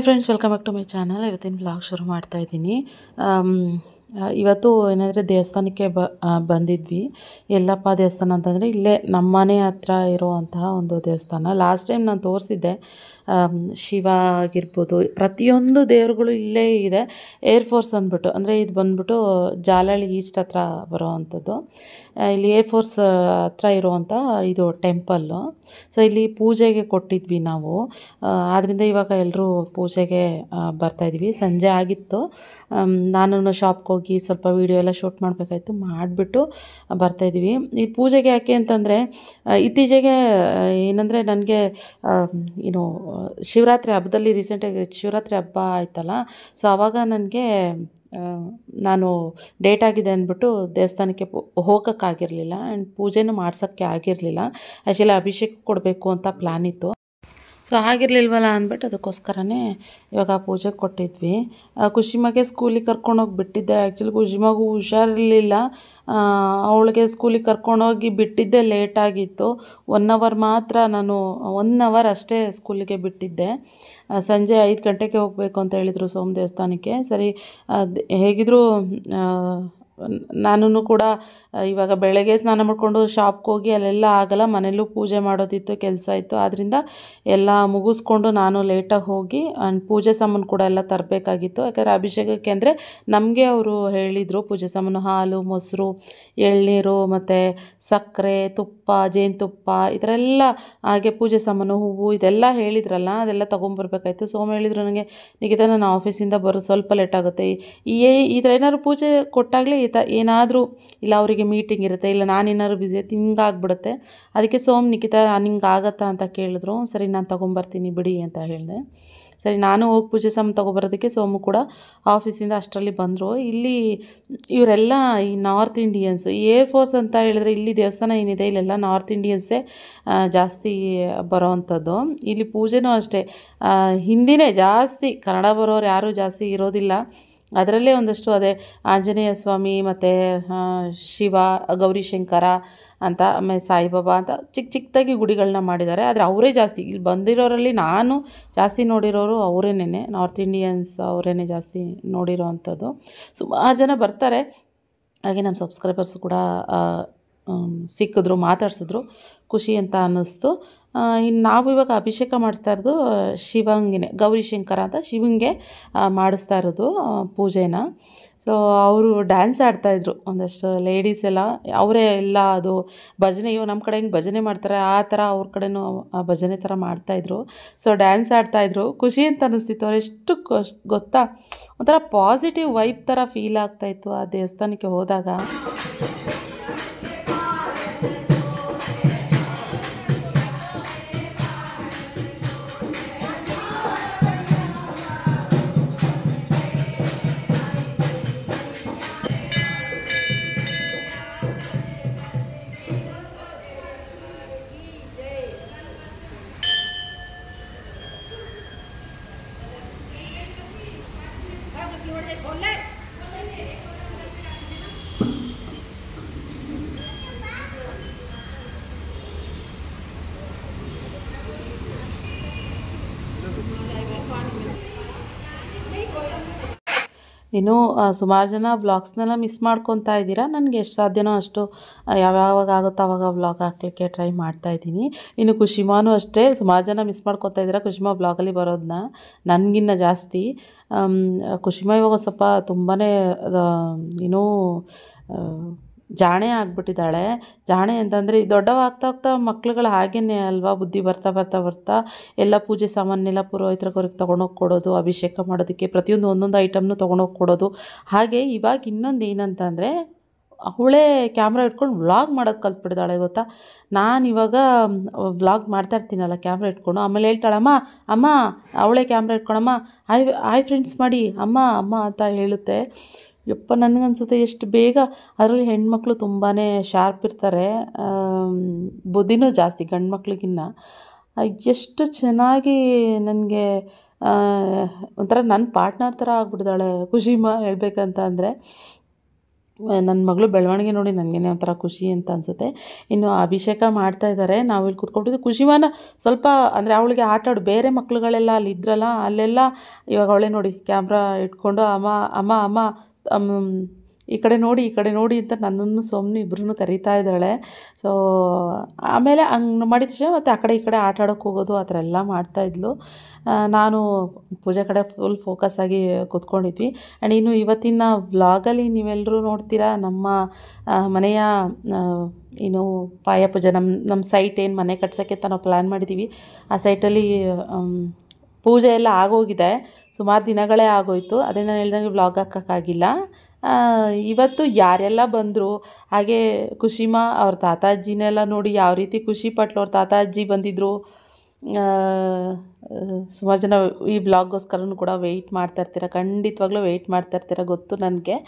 Hi friends, welcome back to my channel. ಇವತ್ತಿನ blog ಶುರು ಮಾಡ್ತಾ ಇದ್ದೀನಿ. ಇವತ್ತು ಏನಂದರೆ ದೇವಸ್ಥಾನಕ್ಕೆ ಬಂದಿದ್ವಿ. ಎಲ್ಲಪ್ಪ ದೇವಸ್ಥಾನ ಅಂತಂದರೆ ಇಲ್ಲೇ ನಮ್ಮ ಮನೆ ಹತ್ರ ಇರುವಂತಹ ಒಂದು ದೇವಸ್ಥಾನ. ಲಾಸ್ಟ್ ಟೈಮ್ ನಾನು ತೋರಿಸಿದ್ದೆ. ಶಿವ ಆಗಿರ್ಬೋದು, ಪ್ರತಿಯೊಂದು ದೇವರುಗಳು ಇಲ್ಲೇ ಇದೆ. ಏರ್ಫೋರ್ಸ್ ಅಂದ್ಬಿಟ್ಟು, ಅಂದರೆ ಇದು ಬಂದ್ಬಿಟ್ಟು ಜಾಲಹಳ್ಳಿ ಈಸ್ಟ್ ಹತ್ರ ಬರೋವಂಥದ್ದು. ಇಲ್ಲಿ ಏರ್ಫೋರ್ಸ್ ಹತ್ರ ಇರುವಂಥ ಇದು ಟೆಂಪಲ್ಲು. ಸೊ ಇಲ್ಲಿ ಪೂಜೆಗೆ ಕೊಟ್ಟಿದ್ವಿ ನಾವು. ಆದ್ದರಿಂದ ಇವಾಗ ಎಲ್ಲರೂ ಪೂಜೆಗೆ ಬರ್ತಾಯಿದ್ವಿ. ಸಂಜೆ ಆಗಿತ್ತು. ನಾನು ಶಾಪ್ಗೆ ಹೋಗಿ ಸ್ವಲ್ಪ ವೀಡಿಯೋ ಎಲ್ಲ ಶೂಟ್ ಮಾಡಬೇಕಾಯ್ತು, ಮಾಡಿಬಿಟ್ಟು ಬರ್ತಾಯಿದ್ವಿ. ಈ ಪೂಜೆಗೆ ಯಾಕೆ ಅಂತಂದರೆ ಇತ್ತೀಚೆಗೆ ಏನಂದರೆ ನನಗೆ ಏನು ಶಿವರಾತ್ರಿ ಹಬ್ಬದಲ್ಲಿ ರೀಸೆಂಟಾಗಿ ಶಿವರಾತ್ರಿ ಹಬ್ಬ ಆಯ್ತಲ್ಲ. ಸೊ ಆವಾಗ ನನಗೆ ನಾನು ಡೇಟ್ ಆಗಿದೆ ಅಂದ್ಬಿಟ್ಟು ದೇವಸ್ಥಾನಕ್ಕೆ ಹೋಗೋಕ್ಕಾಗಿರಲಿಲ್ಲ ಆ್ಯಂಡ್ ಪೂಜೆನೂ ಮಾಡ್ಸೋಕ್ಕೆ ಆಗಿರಲಿಲ್ಲ. ಆ್ಯಕ್ಚುಲಿ ಅಭಿಷೇಕ ಕೊಡಬೇಕು ಅಂತ ಪ್ಲ್ಯಾನ್ ಇತ್ತು. ಸೊ ಆಗಿರಲಿಲ್ವಲ್ಲ ಅಂದ್ಬಿಟ್ಟು ಅದಕ್ಕೋಸ್ಕರನೇ ಇವಾಗ ಪೂಜೆಗೆ ಕೊಟ್ಟಿದ್ವಿ. ಖುಷಿಮಗೆ ಸ್ಕೂಲಿಗೆ ಕರ್ಕೊಂಡೋಗಿ ಬಿಟ್ಟಿದ್ದೆ. ಆ್ಯಕ್ಚುಲಿ ಖುಷಿಮಗು ಹುಷಾರಿರಲಿಲ್ಲ. ಅವಳಿಗೆ ಸ್ಕೂಲಿಗೆ ಕರ್ಕೊಂಡೋಗಿ ಬಿಟ್ಟಿದ್ದೆ ಲೇಟಾಗಿತ್ತು. 1 ಅವರ್ ಮಾತ್ರ, ನಾನು 1 ಅವರ್ ಅಷ್ಟೇ ಸ್ಕೂಲಿಗೆ ಬಿಟ್ಟಿದ್ದೆ. ಸಂಜೆ 5 ಗಂಟೆಗೆ ಹೋಗಬೇಕು ಅಂತ ಹೇಳಿದರು ಸೋಮ ದೇವಸ್ಥಾನಕ್ಕೆ. ಸರಿ, ಹೇಗಿದ್ದರೂ ನಾನು ಕೂಡ ಇವಾಗ ಬೆಳಗ್ಗೆ ಸ್ನಾನ ಮಾಡಿಕೊಂಡು ಶಾಪ್ಗೆ ಹೋಗಿ ಅಲ್ಲೆಲ್ಲ ಆಗಲ್ಲ, ಮನೆಯಲ್ಲೂ ಪೂಜೆ ಮಾಡೋದಿತ್ತು, ಕೆಲಸ ಇತ್ತು. ಆದ್ದರಿಂದ ಎಲ್ಲ ಮುಗಿಸ್ಕೊಂಡು ನಾನು ಲೇಟಾಗಿ ಹೋಗಿ ಪೂಜೆ ಸಾಮಾನು ಕೂಡ ಎಲ್ಲ ತರಬೇಕಾಗಿತ್ತು. ಯಾಕಂದರೆ ಅಭಿಷೇಕಕ್ಕೆ ಅಂದರೆ ನಮಗೆ ಅವರು ಹೇಳಿದರು ಪೂಜೆ ಸಾಮಾನು ಹಾಲು, ಮೊಸರು, ಎಳ್ನೀರು ಮತ್ತು ಸಕ್ಕರೆ, ತುಪ್ಪ, ಜೇನುತುಪ್ಪ ಈ ಥರ ಎಲ್ಲ, ಹಾಗೆ ಪೂಜೆ ಸಾಮಾನು, ಹೂವು ಇದೆಲ್ಲ ಹೇಳಿದ್ರಲ್ಲ, ಅದೆಲ್ಲ ತೊಗೊಂಬರ್ಬೇಕಾಯ್ತು. ಸೋಮ ಹೇಳಿದ್ರು ನನಗೆ, ನಿಖಿತಾ ನಾನು ಆಫೀಸಿಂದ ಬರೋದು ಸ್ವಲ್ಪ ಲೇಟ್ ಆಗುತ್ತೆ, ಈ ಥರ ಏನಾದ್ರು ಪೂಜೆ ಕೊಟ್ಟಾಗಲೇ ಏನಾದರೂ ಇಲ್ಲ ಅವರಿಗೆ ಮೀಟಿಂಗ್ ಇರುತ್ತೆ, ಇಲ್ಲ ನಾನೇನಾದ್ರು ಬ್ಯುಸಿ ಇರ್ತೀನಿ, ಹಿಂಗಾಗ್ಬಿಡುತ್ತೆ. ಅದಕ್ಕೆ ಸೋಮ್ ನಿಖಿತಾ ನಿಂಗೆ ಆಗತ್ತಾ ಅಂತ ಕೇಳಿದ್ರು. ಸರಿ ನಾನು ತೊಗೊಂಬರ್ತೀನಿ ಬಿಡಿ ಅಂತ ಹೇಳಿದೆ. ಸರಿ ನಾನು ಹೋಗಿ ಪೂಜೆ ಸಾಮಾನು ತೊಗೊಬರೋದಕ್ಕೆ ಸೋಮು ಕೂಡ ಆಫೀಸಿಂದ ಅಷ್ಟರಲ್ಲಿ ಬಂದರು. ಇಲ್ಲಿ ಇವರೆಲ್ಲ ಈ ನಾರ್ತ್ ಇಂಡಿಯನ್ಸು, ಏರ್ಫೋರ್ಸ್ ಅಂತ ಹೇಳಿದ್ರೆ ಇಲ್ಲಿ ದೇವಸ್ಥಾನ ಏನಿದೆ ಇಲ್ಲೆಲ್ಲ ನಾರ್ತ್ ಇಂಡಿಯನ್ಸೇ ಜಾಸ್ತಿ ಬರೋವಂಥದ್ದು. ಇಲ್ಲಿ ಪೂಜೆನೂ ಅಷ್ಟೇ ಹಿಂದಿನೇ ಜಾಸ್ತಿ, ಕನ್ನಡ ಬರೋರು ಯಾರೂ ಜಾಸ್ತಿ ಇರೋದಿಲ್ಲ. ಅದರಲ್ಲೇ ಒಂದಷ್ಟು ಅದೇ ಆಂಜನೇಯ ಸ್ವಾಮಿ ಮತ್ತು ಶಿವ, ಗೌರಿಶಂಕರ ಅಂತ, ಆಮೇಲೆ ಸಾಯಿಬಾಬಾ ಅಂತ ಚಿಕ್ಕದಾಗಿ ಗುಡಿಗಳನ್ನ ಮಾಡಿದ್ದಾರೆ. ಆದರೆ ಅವರೇ ಜಾಸ್ತಿ ಇಲ್ಲಿ ಬಂದಿರೋರಲ್ಲಿ ನಾನು ಜಾಸ್ತಿ ನೋಡಿರೋರು ಅವರೇನೆ, ನಾರ್ತ್ ಇಂಡಿಯನ್ಸ್ ಅವರೇನೆ ಜಾಸ್ತಿ ನೋಡಿರೋ ಅಂಥದ್ದು. ಸುಮಾರು ಜನ ಬರ್ತಾರೆ. ಹಾಗೆ ನಮ್ಮ ಸಬ್ಸ್ಕ್ರೈಬರ್ಸು ಕೂಡ ಸಿಕ್ಕಿದ್ರು, ಮಾತಾಡ್ಸಿದ್ರು, ಖುಷಿ ಅಂತ ಅನ್ನಿಸ್ತು. ಇನ್ನು ನಾವು ಇವಾಗ ಅಭಿಷೇಕ ಮಾಡಿಸ್ತಾ ಇರೋದು ಶಿವಂಗೆ, ಗೌರಿಶಂಕರ ಅಂತ ಶಿವಂಗೆ ಮಾಡಿಸ್ತಾ ಇರೋದು ಪೂಜೆನ. ಸೊ ಅವರು ಡ್ಯಾನ್ಸ್ ಆಡ್ತಾಯಿದ್ರು, ಒಂದಷ್ಟು ಲೇಡೀಸ್ ಎಲ್ಲ ಅವರೇ ಎಲ್ಲ. ಅದು ಭಜನೆ, ಇವು ನಮ್ಮ ಕಡೆ ಹೆಂಗೆ ಭಜನೆ ಮಾಡ್ತಾರೆ ಆ ಥರ ಅವ್ರ ಕಡೆನೂ ಭಜನೆ ಥರ ಮಾಡ್ತಾಯಿದ್ರು. ಸೊ ಡ್ಯಾನ್ಸ್ ಆಡ್ತಾಯಿದ್ರು, ಖುಷಿ ಅಂತ ಅನ್ನಿಸ್ತಿತ್ತು. ಅವ್ರು ಎಷ್ಟು ಗೊತ್ತಾ, ಒಂಥರ ಪಾಸಿಟಿವ್ ವೈಬ್ ಥರ ಫೀಲ್ ಆಗ್ತಾಯಿತ್ತು ಆ ದೇವಸ್ಥಾನಕ್ಕೆ ಹೋದಾಗ. ಇನ್ನು ಸುಮಾರು ಜನ ವ್ಲಾಗ್ಸ್ನೆಲ್ಲ ಮಿಸ್ ಮಾಡ್ಕೊತಾ ಇದ್ದೀರಾ. ನನಗೆ ಎಷ್ಟು ಸಾಧ್ಯನೋ ಅಷ್ಟು ಯಾವಾಗ ಆಗುತ್ತೋ ಆವಾಗ ವ್ಲಾಗ್ ಹಾಕ್ಲಿಕ್ಕೆ ಟ್ರೈ ಮಾಡ್ತಾಯಿದ್ದೀನಿ. ಇನ್ನು ಖುಷಿಮಾನು ಅಷ್ಟೇ, ಸುಮಾರು ಜನ ಮಿಸ್ ಮಾಡ್ಕೊತಾ ಇದ್ದೀರಾ ಖುಷಿಮಾ ವ್ಲಾಗಲ್ಲಿ ಬರೋದನ್ನ, ನನಗಿನ್ನ ಜಾಸ್ತಿ. ಖುಷಿಮಾ ಇವಾಗ ಸ್ವಲ್ಪ ತುಂಬಾ ಏನೋ ಜಾಣೆ ಆಗಿಬಿಟ್ಟಿದ್ದಾಳೆ. ಜಾಣೆ ಅಂತಂದರೆ ದೊಡ್ಡವಾಗ್ತಾ ಆಗ್ತಾ ಮಕ್ಳುಗಳು ಹಾಗೇ ಅಲ್ವಾ, ಬುದ್ಧಿ ಬರ್ತಾ ಎಲ್ಲ ಪೂಜೆ ಸಾಮಾನೆಲ್ಲ ಪುರೋಹಿತರಿಗೆ ತೊಗೊಂಡೋಗಿ ಕೊಡೋದು, ಅಭಿಷೇಕ ಮಾಡೋದಕ್ಕೆ ಪ್ರತಿಯೊಂದು ಒಂದೊಂದು ಐಟಮ್ನು ತೊಗೊಂಡೋಗಿ ಕೊಡೋದು. ಹಾಗೆ ಇವಾಗ ಇನ್ನೊಂದು ಏನಂತಂದರೆ ಅವಳೇ ಕ್ಯಾಮ್ರಾ ಇಟ್ಕೊಂಡು ವ್ಲಾಗ್ ಮಾಡೋದು ಕಲ್ತ್ಬಿಟ್ಟಿದ್ದಾಳೆ ಗೊತ್ತಾ. ನಾನು ಇವಾಗ ವ್ಲಾಗ್ ಮಾಡ್ತಾಯಿರ್ತೀನಲ್ಲ ಕ್ಯಾಮ್ರಾ ಇಟ್ಕೊಂಡು, ಆಮೇಲೆ ಹೇಳ್ತಾಳಮ್ಮ, ಅಮ್ಮ ಅವಳೇ ಕ್ಯಾಮ್ರಾ ಇಟ್ಕೊಳಮ್ಮ, ಹಾಯ್ ಫ್ರೆಂಡ್ಸ್ ಮಾಡಿ ಅಮ್ಮ ಅಂತ ಹೇಳುತ್ತೆ. ಯಪ್ಪ, ನನಗನ್ಸುತ್ತೆ ಎಷ್ಟು ಬೇಗ, ಅದರಲ್ಲಿ ಹೆಣ್ಮಕ್ಳು ತುಂಬಾ ಶಾರ್ಪ್ ಇರ್ತಾರೆ, ಬುದ್ಧಿನೂ ಜಾಸ್ತಿ ಗಂಡು ಮಕ್ಳಿಗಿನ್ನ. ಎಷ್ಟು ಚೆನ್ನಾಗಿ ನನಗೆ ಒಂಥರ ನನ್ನ ಪಾರ್ಟ್ನರ್ ಥರ ಆಗ್ಬಿಟ್ಟಿದ್ದಾಳೆ ಖುಷಿಮಾ ಹೇಳ್ಬೇಕಂತ ಅಂದರೆ. ನನ್ನ ಮಗಳು ಬೆಳವಣಿಗೆ ನೋಡಿ ನನಗೇನೆ ಒಂಥರ ಖುಷಿ ಅಂತ ಅನಿಸುತ್ತೆ. ಇನ್ನು ಅಭಿಷೇಕ ಮಾಡ್ತಾ ಇದ್ದಾರೆ. ನಾವು ಇಲ್ಲಿ ಕೂತ್ಕೊಂಡಿದ್ದು ಖುಷಿಮಾನ ಸ್ವಲ್ಪ ಅಂದರೆ ಅವಳಿಗೆ ಆಟ ಆಡು, ಬೇರೆ ಮಕ್ಳುಗಳೆಲ್ಲ ಅಲ್ಲಿ ಇದ್ರಲ್ಲ ಅಲ್ಲೆಲ್ಲ ಇವಾಗ ಅವಳೇ ನೋಡಿ ಕ್ಯಾಮ್ರಾ ಇಟ್ಕೊಂಡು ಅಮ್ಮ ಅಮ್ಮ ಅಮ್ಮ ಈ ಕಡೆ ನೋಡಿ ಈ ಕಡೆ ನೋಡಿ ಅಂತ ನನ್ನನ್ನು ಸೊಮ್ಮನೆ ಇಬ್ಬರನ್ನು ಕರೀತಾ ಇದ್ದಾಳೆ. ಸೊ ಆಮೇಲೆ ಹಂಗೆ ಮಾಡಿದ ತಕ್ಷಣ ಮತ್ತು ಆ ಕಡೆ ಈ ಕಡೆ ಆಟ ಆಡೋಕ್ಕೆ ಹೋಗೋದು ಆ ಥರ ಎಲ್ಲ ಮಾಡ್ತಾಯಿದ್ಲು. ನಾನು ಪೂಜೆ ಕಡೆ ಫುಲ್ ಫೋಕಸ್ ಆಗಿ ಕೂತ್ಕೊಂಡಿದ್ವಿ. ಆ್ಯಂಡ್ ಇನ್ನು ಇವತ್ತಿನ ವ್ಲಾಗಲ್ಲಿ ನೀವೆಲ್ಲರೂ ನೋಡ್ತೀರಾ ನಮ್ಮ ಮನೆಯ ಏನು ಪಾಯ ಪೂಜೆ ನಮ್ಮ ಸೈಟ್ ಏನು ಮನೆ ಕಟ್ಸೋಕ್ಕೆ ಅಂತ ನಾವು ಪ್ಲ್ಯಾನ್ ಮಾಡಿದ್ದೀವಿ. ಆ ಸೈಟಲ್ಲಿ ಪೂಜೆ ಎಲ್ಲ ಆಗೋಗಿದೆ, ಸುಮಾರು ದಿನಗಳೇ ಆಗೋಯಿತು. ಅದೇ ನಾನು ಹೇಳ್ದಂಗೆ ವ್ಲಾಗ್ ಹಾಕೋಕ್ಕಾಗಿಲ್ಲ. ಇವತ್ತು ಯಾರೆಲ್ಲ ಬಂದರು, ಹಾಗೆ ಖುಷಿಮಾ ಅವ್ರ ತಾತ ಅಜ್ಜಿನೆಲ್ಲ ನೋಡಿ ಯಾವ ರೀತಿ ಖುಷಿ ಪಟ್ಲು. ಅವ್ರ ತಾತ ಅಜ್ಜಿ ಬಂದಿದ್ದರು. ಸುಮಾರು ಜನ ಈ ವ್ಲಾಗ್ಗೋಸ್ಕರನೂ ಕೂಡ ವೆಯ್ಟ್ ಮಾಡ್ತಾಯಿರ್ತೀರ, ಖಂಡಿತವಾಗ್ಲೂ ವೆಯ್ಟ್ ಮಾಡ್ತಾಯಿರ್ತೀರ ಗೊತ್ತು ನನಗೆ.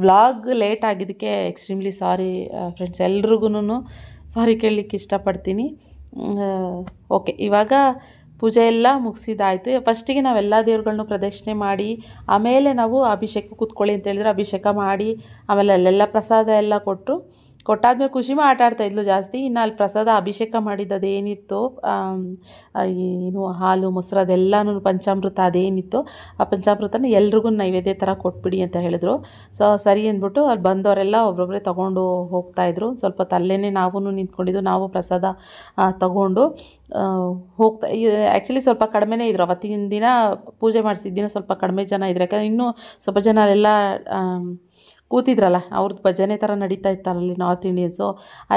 ವ್ಲಾಗ್ ಲೇಟ್ ಆಗಿದ್ದಕ್ಕೆ ಎಕ್ಸ್ಟ್ರೀಮ್ಲಿ ಸಾರಿ ಫ್ರೆಂಡ್ಸ್, ಎಲ್ರಿಗೂ ಸಾರಿ ಕೇಳಲಿಕ್ಕೆ ಇಷ್ಟಪಡ್ತೀನಿ. ಓಕೆ, ಇವಾಗ ಪೂಜೆ ಎಲ್ಲ ಮುಗಿಸಿದಾಯಿತು. ಫಸ್ಟಿಗೆ ನಾವೆಲ್ಲ ದೇವ್ರುಗಳ್ನೂ ಪ್ರದಕ್ಷಿಣೆ ಮಾಡಿ ಆಮೇಲೆ ನಾವು ಅಭಿಷೇಕ ಕೂತ್ಕೊಳ್ಳಿ ಅಂತ ಹೇಳಿದ್ರೆ ಅಭಿಷೇಕ ಮಾಡಿ ಆಮೇಲೆ ಅಲ್ಲೆಲ್ಲ ಪ್ರಸಾದ ಎಲ್ಲ ಕೊಟ್ಟಾದ್ಮೇಲೆ ಖುಷಿಮಾ ಆಟ ಆಡ್ತಾಯಿದ್ಲು ಜಾಸ್ತಿ. ಇನ್ನು ಅಲ್ಲಿ ಪ್ರಸಾದ ಅಭಿಷೇಕ ಮಾಡಿದ್ದು ಅದೇನಿತ್ತು, ಏನು ಹಾಲು ಮೊಸರು ಅದೆಲ್ಲನೂ ಪಂಚಾಮೃತ ಅದೇನಿತ್ತು ಆ ಪಂಚಾಮೃತನ ಎಲ್ರಿಗೂ ನೈವೇದ್ಯ ಥರ ಕೊಟ್ಬಿಡಿ ಅಂತ ಹೇಳಿದ್ರು. ಸೊ ಸರಿ ಅಂದ್ಬಿಟ್ಟು ಅಲ್ಲಿ ಬಂದವರೆಲ್ಲ ಒಬ್ಬೊಬ್ಬರೇ ತೊಗೊಂಡು ಹೋಗ್ತಾಯಿದ್ರು. ಸ್ವಲ್ಪ ತಲ್ಲೇನೆ ನಾವು ನಿಂತ್ಕೊಂಡಿದ್ದು, ನಾವು ಪ್ರಸಾದ ತಗೊಂಡು ಆ್ಯಕ್ಚುಲಿ ಸ್ವಲ್ಪ ಕಡಿಮೆನೇ ಇದ್ದರು ಅವತ್ತಿನ ದಿನ. ಪೂಜೆ ಮಾಡಿಸಿದ ದಿನ ಸ್ವಲ್ಪ ಕಡಿಮೆ ಜನ ಇದ್ರು, ಯಾಕಂದರೆ ಇನ್ನೂ ಸ್ವಲ್ಪ ಜನ ಎಲ್ಲ ಕೂತಿದ್ರಲ್ಲ, ಅವ್ರದ್ದು ಭಜನೆ ಥರ ನಡೀತಾ ಇತ್ತಲ್ಲಿ ನಾರ್ತ್ ಇಂಡಿಯನ್ಸು. ಆ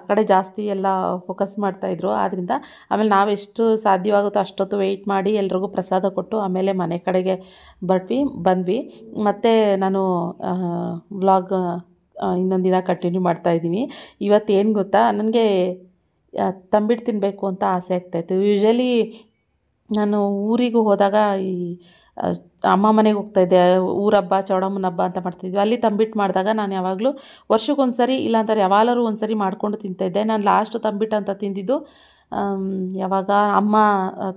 ಕಡೆ ಜಾಸ್ತಿ ಎಲ್ಲ ಫೋಕಸ್ ಮಾಡ್ತಾಯಿದ್ರು. ಆದ್ದರಿಂದ ಆಮೇಲೆ ನಾವು ಎಷ್ಟು ಸಾಧ್ಯವಾಗುತ್ತೋ ಅಷ್ಟೊತ್ತು ವೆಯ್ಟ್ ಮಾಡಿ ಎಲ್ರಿಗೂ ಪ್ರಸಾದ ಕೊಟ್ಟು ಆಮೇಲೆ ಮನೆ ಕಡೆಗೆ ಬಂದ್ವಿ. ಮತ್ತು ನಾನು ವ್ಲಾಗ್ ಇನ್ನೊಂದು ದಿನ ಕಂಟಿನ್ಯೂ ಮಾಡ್ತಾಯಿದ್ದೀನಿ. ಇವತ್ತೇನು ಗೊತ್ತಾ, ನನಗೆ ತಂಬಿಟ್ಟು ತಿನ್ನಬೇಕು ಅಂತ ಆಸೆ ಆಗ್ತಾಯಿತ್ತು. ಯೂಶ್ವಲಿ ನಾನು ಊರಿಗೆ ಹೋದಾಗ ಈ ಅಮ್ಮ ಮನೆಗೆ ಹೋಗ್ತಾಯಿದ್ದೆ, ಊರ ಹಬ್ಬ ಚೌಡಮ್ಮನ ಹಬ್ಬ ಅಂತ ಮಾಡ್ತಿದ್ವಿ. ಅಲ್ಲಿ ತಂಬಿಟ್ಟು ಮಾಡಿದಾಗ ನಾನು ಯಾವಾಗಲೂ ವರ್ಷಕ್ಕೊಂದ್ಸರಿ ಇಲ್ಲಾಂತಾರೆ ಯಾವಾಗಲಾದ್ರು ಒಂದ್ಸರಿ ಮಾಡಿಕೊಂಡು ತಿಂತಾಯಿದ್ದೆ. ನಾನು ಲಾಸ್ಟ್ ತಂಬಿಟ್ಟು ಅಂತ ತಿಂದಿದ್ದು ಯಾವಾಗ ಅಮ್ಮ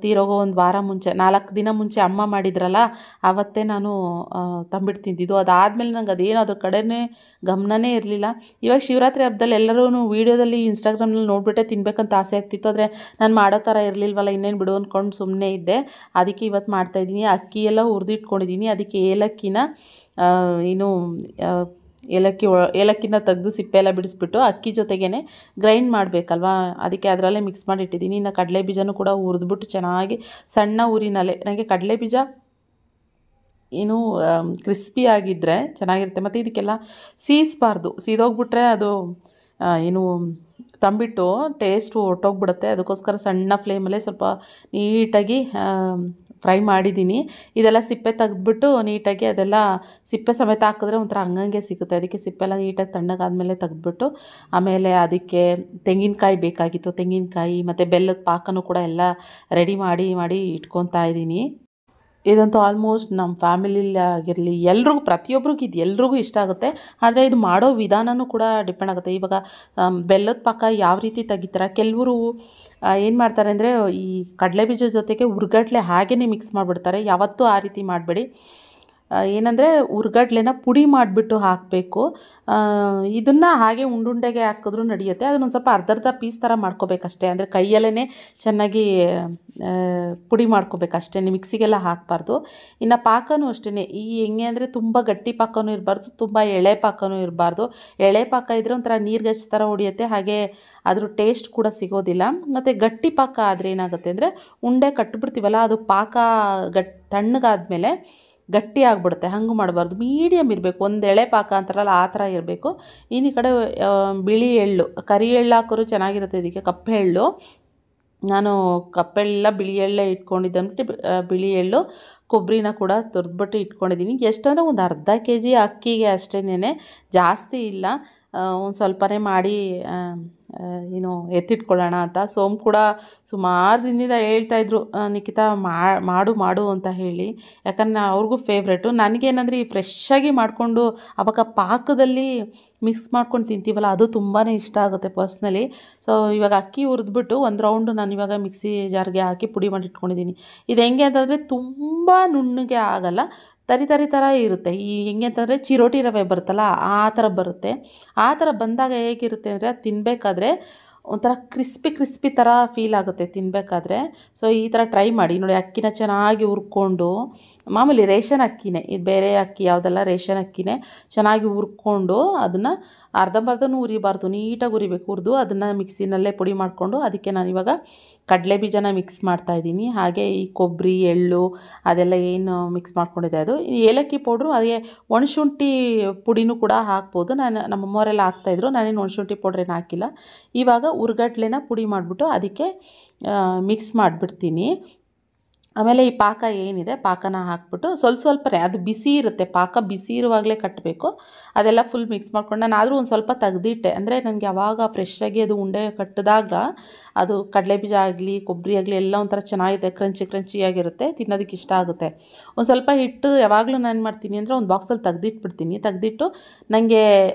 ತೀರೋಗೋ ಒಂದು ವಾರ ಮುಂಚೆ, 4 ದಿನ ಮುಂಚೆ ಅಮ್ಮ ಮಾಡಿದ್ರಲ್ಲ ಆವತ್ತೇ ನಾನು ತಂಬಿಟ್ಟು ತಿಂದಿದ್ದು. ಅದಾದಮೇಲೆ ನಂಗೆ ಅದೇನು ಅದ್ರ ಕಡೆನೇ ಗಮನನೇ ಇರಲಿಲ್ಲ. ಇವಾಗ ಶಿವರಾತ್ರಿ ಹಬ್ಬದಲ್ಲಿ ಎಲ್ಲರೂ ವೀಡಿಯೋದಲ್ಲಿ ಇನ್ಸ್ಟಾಗ್ರಾಮ್ನಲ್ಲಿ ನೋಡಿಬಿಟ್ಟೆ ತಿನ್ನಬೇಕಂತ ಆಸೆ ಆಗ್ತಿತ್ತು. ಆದರೆ ನಾನು ಮಾಡೋ ಥರ ಇರಲಿಲ್ವಲ್ಲ, ಇನ್ನೇನು ಬಿಡು ಅಂದ್ಕೊಂಡು ಸುಮ್ಮನೆ ಇದ್ದೆ. ಅದಕ್ಕೆ ಇವತ್ತು ಮಾಡ್ತಾಯಿದ್ದೀನಿ. ಅಕ್ಕಿ ಎಲ್ಲ ಹುರಿದಿಟ್ಕೊಂಡಿದ್ದೀನಿ. ಅದಕ್ಕೆ ಏಲಕ್ಕಿನ ತೆಗೆದು ಸಿಪ್ಪೆ ಎಲ್ಲ ಬಿಡಿಸ್ಬಿಟ್ಟು ಅಕ್ಕಿ ಜೊತೆಗೇ ಗ್ರೈಂಡ್ ಮಾಡಬೇಕಲ್ವ, ಅದಕ್ಕೆ ಅದರಲ್ಲೇ ಮಿಕ್ಸ್ ಮಾಡಿ ಇಟ್ಟಿದ್ದೀನಿ. ಇನ್ನು ಕಡಲೆ ಬೀಜನೂ ಕೂಡ ಹುರಿದ್ಬಿಟ್ಟು ಚೆನ್ನಾಗಿ ಸಣ್ಣ ಊರಿನಲ್ಲೇ, ನನಗೆ ಕಡಲೆ ಬೀಜ ಏನು ಕ್ರಿಸ್ಪಿ ಆಗಿದ್ದರೆ ಚೆನ್ನಾಗಿರುತ್ತೆ. ಮತ್ತು ಇದಕ್ಕೆಲ್ಲ ಸೀಸ್ಬಾರ್ದು, ಸೀದೋಗ್ಬಿಟ್ರೆ ಅದು ಏನು ತಂಬಿಟ್ಟು ಟೇಸ್ಟು ಹೊರ್ಟೋಗ್ಬಿಡುತ್ತೆ. ಅದಕ್ಕೋಸ್ಕರ ಸಣ್ಣ ಫ್ಲೇಮಲ್ಲೇ ಸ್ವಲ್ಪ ನೀಟಾಗಿ ಫ್ರೈ ಮಾಡಿದ್ದೀನಿ. ಇದೆಲ್ಲ ಸಿಪ್ಪೆ ತೆಗೆದ್ಬಿಟ್ಟು ನೀಟಾಗಿ ಅದೆಲ್ಲ ಸಿಪ್ಪೆ ಸಮೇತ ಹಾಕಿದ್ರೆ ಒಂಥರ ಹಂಗಂಗೆ ಸಿಗುತ್ತೆ. ಅದಕ್ಕೆ ಸಿಪ್ಪೆಲ್ಲ ನೀಟಾಗಿ ತಣ್ಣಗಾದ್ಮೇಲೆ ತೆಗೆದ್ಬಿಟ್ಟು ಆಮೇಲೆ ಅದಕ್ಕೆ ತೆಂಗಿನಕಾಯಿ ಬೇಕಾಗಿತ್ತು, ತೆಂಗಿನಕಾಯಿ ಮತ್ತು ಬೆಲ್ಲದ ಪಾಕನೂ ಕೂಡ ಎಲ್ಲ ರೆಡಿ ಮಾಡಿ ಇಟ್ಕೊತಾ ಇದ್ದೀನಿ. ಇದಂತೂ ಆಲ್ಮೋಸ್ಟ್ ನಮ್ಮ ಫ್ಯಾಮಿಲಿಲಿ ಆಗಿರಲಿ ಎಲ್ರಿಗೂ, ಪ್ರತಿಯೊಬ್ಬರಿಗೂ ಇದು ಎಲ್ರಿಗೂ ಇಷ್ಟ ಆಗುತ್ತೆ. ಆದರೆ ಇದು ಮಾಡೋ ವಿಧಾನವೂ ಕೂಡ ಡಿಪೆಂಡ್ ಆಗುತ್ತೆ. ಇವಾಗ ಬೆಲ್ಲದ ಪಾಕ ಯಾವ ರೀತಿ ತೆಗಿತಾರೆ, ಕೆಲವರು ಏನು ಮಾಡ್ತಾರೆ ಅಂದರೆ ಈ ಕಡಲೆ ಬೀಜದ ಜೊತೆಗೆ ಹುರ್ಗಡ್ಲೆ ಹಾಗೇ ಮಿಕ್ಸ್ ಮಾಡಿಬಿಡ್ತಾರೆ. ಯಾವತ್ತೂ ಆ ರೀತಿ ಮಾಡಬೇಡಿ. ಏನಂದರೆ ಹುರ್ಗಡ್ಲೆನ ಪುಡಿ ಮಾಡಿಬಿಟ್ಟು ಹಾಕಬೇಕು. ಇದನ್ನು ಹಾಗೆ ಉಂಡುಂಡೆಗೆ ಹಾಕಿದ್ರೂ ನಡೆಯುತ್ತೆ. ಅದನ್ನೊಂದು ಸ್ವಲ್ಪ ಅರ್ಧ ಪೀಸ್ ಥರ ಮಾಡ್ಕೋಬೇಕಷ್ಟೇ. ಅಂದರೆ ಕೈಯಲ್ಲೇ ಚೆನ್ನಾಗಿ ಪುಡಿ ಮಾಡ್ಕೋಬೇಕಷ್ಟೇ, ಮಿಕ್ಸಿಗೆಲ್ಲ ಹಾಕಬಾರ್ದು. ಇನ್ನು ಪಾಕನೂ ಅಷ್ಟೇ, ಈ ಹೆಂಗೆ ಅಂದರೆ ತುಂಬ ಗಟ್ಟಿ ಪಾಕನೂ ಇರಬಾರ್ದು, ತುಂಬ ಎಳೆ ಪಾಕನೂ ಇರಬಾರ್ದು. ಎಳೆ ಪಾಕ ಇದ್ದರೆ ಒಂಥರ ನೀರ್ಗಚ್ಚ ಥರ ಹೊಡಿಯುತ್ತೆ, ಹಾಗೆ ಅದ್ರ ಟೇಸ್ಟ್ ಕೂಡ ಸಿಗೋದಿಲ್ಲ. ಮತ್ತು ಗಟ್ಟಿ ಪಾಕ ಆದರೆ ಏನಾಗುತ್ತೆ ಅಂದರೆ ಉಂಡೆ ಕಟ್ಟಿಬಿಡ್ತೀವಲ್ಲ, ಅದು ಪಾಕ ತಣ್ಣಗಾದ್ಮೇಲೆ ಗಟ್ಟಿ ಆಗಿಬಿಡುತ್ತೆ. ಹಂಗೆ ಮಾಡಬಾರ್ದು, ಮೀಡಿಯಮ್ ಇರಬೇಕು. ಒಂದು ಎಳೆ ಪಾಕ ಅಂತಾರಲ್ಲ ಆ ಥರ ಇರಬೇಕು. ಇನ್ನು ಈ ಕಡೆ ಬಿಳಿ ಎಳ್ಳು, ಕರಿ ಎಳ್ಳು ಹಾಕೋರು ಚೆನ್ನಾಗಿರುತ್ತೆ. ಇದಕ್ಕೆ ಕಪ್ಪೆ ಎಳ್ಳು, ನಾನು ಕಪ್ಪೆಲ್ಲ ಬಿಳಿ ಎಳ್ಳೇ ಇಟ್ಕೊಂಡಿದ್ದೆ ಅಂದ್ಬಿಟ್ಟು ಬಿಳಿ ಎಳ್ಳು, ಕೊಬ್ಬರಿನ ಕೂಡ ತುರಿದ್ಬಿಟ್ಟು ಇಟ್ಕೊಂಡಿದ್ದೀನಿ. ಎಷ್ಟಂದರೆ ಒಂದು ಅರ್ಧ kg ಅಕ್ಕಿಗೆ ಅಷ್ಟೇನೆ, ಜಾಸ್ತಿ ಇಲ್ಲ. ಒಂದು ಸ್ವಲ್ಪನೇ ಮಾಡಿ ಏನು ಎತ್ತಿಟ್ಕೊಳ್ಳೋಣ ಅಂತ. ಸೋಮ್ ಕೂಡ ಸುಮಾರು ದಿನದಿಂದ ಹೇಳ್ತಾಯಿದ್ರು ನಿಖಿತಾ ಮಾಡು ಮಾಡು ಅಂತ ಹೇಳಿ, ಯಾಕಂದರೆ ಅವ್ರಿಗೂ ಫೇವ್ರೇಟು. ನನಗೇನಂದರೆ ಈ ಫ್ರೆಶ್ಶಾಗಿ ಮಾಡಿಕೊಂಡು ಅವಾಗ ಪಾಕದಲ್ಲಿ ಮಿಕ್ಸ್ ಮಾಡ್ಕೊಂಡು ತಿಂತೀವಲ್ಲ, ಅದು ತುಂಬಾ ಇಷ್ಟ ಆಗುತ್ತೆ ಪರ್ಸ್ನಲಿ. ಸೊ ಇವಾಗ ಅಕ್ಕಿ ಹುರಿದ್ಬಿಟ್ಟು ಒಂದು ರೌಂಡು ನಾನು ಇವಾಗ ಮಿಕ್ಸಿ ಜಾರ್ಗೆ ಹಾಕಿ ಪುಡಿ ಮಾಡಿ ಇಟ್ಕೊಂಡಿದ್ದೀನಿ. ಇದು ಹೆಂಗೆ ಅಂತಂದರೆ ತುಂಬ ನುಣ್ಣಗೆ ಆಗಲ್ಲ, ತರಿ ತರಿ ಥರ ಇರುತ್ತೆ. ಹೆಂಗೆ ಅಂತಂದರೆ ಚಿರೋಟಿ ರವೆ ಬರುತ್ತಲ್ಲ ಆ ಥರ ಬರುತ್ತೆ. ಆ ಥರ ಬಂದಾಗ ಹೇಗಿರುತ್ತೆ ಅಂದರೆ ಅದು ತಿನ್ನಬೇಕಾದ್ರೆ ಒಂಥರ ಕ್ರಿಸ್ಪಿ ಥರ ಫೀಲ್ ಆಗುತ್ತೆ ತಿನ್ನಬೇಕಾದ್ರೆ. ಸೊ ಈ ಥರ ಟ್ರೈ ಮಾಡಿ ನೋಡಿ. ಅಕ್ಕಿನ ಚೆನ್ನಾಗಿ ಹುರ್ಕೊಂಡು, ಮಾಮೂಲಿ ರೇಷನ್ ಅಕ್ಕಿನೇ, ಇದು ಬೇರೆ ಅಕ್ಕಿ ಯಾವುದಲ್ಲ, ರೇಷನ್ ಅಕ್ಕಿನೇ ಚೆನ್ನಾಗಿ ಹುರ್ಕೊಂಡು ಅದನ್ನು ಅರ್ಧಂಬರ್ಧನೂ ಹುರಿಬಾರ್ದು, ನೀಟಾಗಿ ಹುರಿಬೇಕು. ಹುರಿದು ಅದನ್ನು ಮಿಕ್ಸಿನಲ್ಲೇ ಪುಡಿ ಮಾಡಿಕೊಂಡು ಅದಕ್ಕೆ ನಾನಿವಾಗ ಕಡಲೆ ಬೀಜನ ಮಿಕ್ಸ್ ಮಾಡ್ತಾಯಿದ್ದೀನಿ. ಹಾಗೆ ಈ ಕೊಬ್ಬರಿ, ಎಳ್ಳು ಅದೆಲ್ಲ ಏನು ಮಿಕ್ಸ್ ಮಾಡ್ಕೊಂಡಿದ್ದೆ ಅದು. ಏಲಕ್ಕಿ ಪೌಡ್ರು, ಹಾಗೆ ಒಣಶುಂಠಿ ಪುಡಿನೂ ಕೂಡ ಹಾಕ್ಬೋದು. ನಮ್ಮಮ್ಮವರೆಲ್ಲ ಹಾಕ್ತಾಯಿದ್ರು, ನಾನೇನು ಒಣಶುಂಠಿ ಪೌಡ್ರೇನು ಹಾಕಿಲ್ಲ. ಇವಾಗ ಹುರ್ಗಡ್ಲೆನ ಪುಡಿ ಮಾಡಿಬಿಟ್ಟು ಅದಕ್ಕೆ ಮಿಕ್ಸ್ ಮಾಡಿಬಿಡ್ತೀನಿ. ಆಮೇಲೆ ಈ ಪಾಕ ಏನಿದೆ ಪಾಕನ ಹಾಕ್ಬಿಟ್ಟು ಸ್ವಲ್ಪನೇ, ಅದು ಬಿಸಿ ಇರುತ್ತೆ, ಪಾಕ ಬಿಸಿ ಇರುವಾಗಲೇ ಕಟ್ಟಬೇಕು. ಅದೆಲ್ಲ ಫುಲ್ ಮಿಕ್ಸ್ ಮಾಡ್ಕೊಂಡು ನಾನು ಆದರೂ ಒಂದು ಸ್ವಲ್ಪ ತೆಗ್ದಿಟ್ಟೆ, ಅಂದರೆ ನನಗೆ ಯಾವಾಗ ಫ್ರೆಶ್ಶಾಗಿ ಅದು ಉಂಡೆ ಕಟ್ಟಿದಾಗ ಅದು ಕಡಲೆ ಬೀಜ ಆಗಲಿ ಕೊಬ್ಬರಿ ಆಗಲಿ ಎಲ್ಲ ಒಂಥರ ಚೆನ್ನಾಗಿದೆ, ಕ್ರಂಚಿಯಾಗಿರುತ್ತೆ, ತಿನ್ನೋದಕ್ಕೆ ಇಷ್ಟ ಆಗುತ್ತೆ. ಒಂದು ಸ್ವಲ್ಪ ಹಿಟ್ಟು ಯಾವಾಗಲೂ ನಾನು ಏನು ಮಾಡ್ತೀನಿ ಅಂದರೆ ಒಂದು ಬಾಕ್ಸಲ್ಲಿ ತೆಗ್ದಿಟ್ಬಿಡ್ತೀನಿ. ತೆಗೆದಿಟ್ಟು ನನಗೆ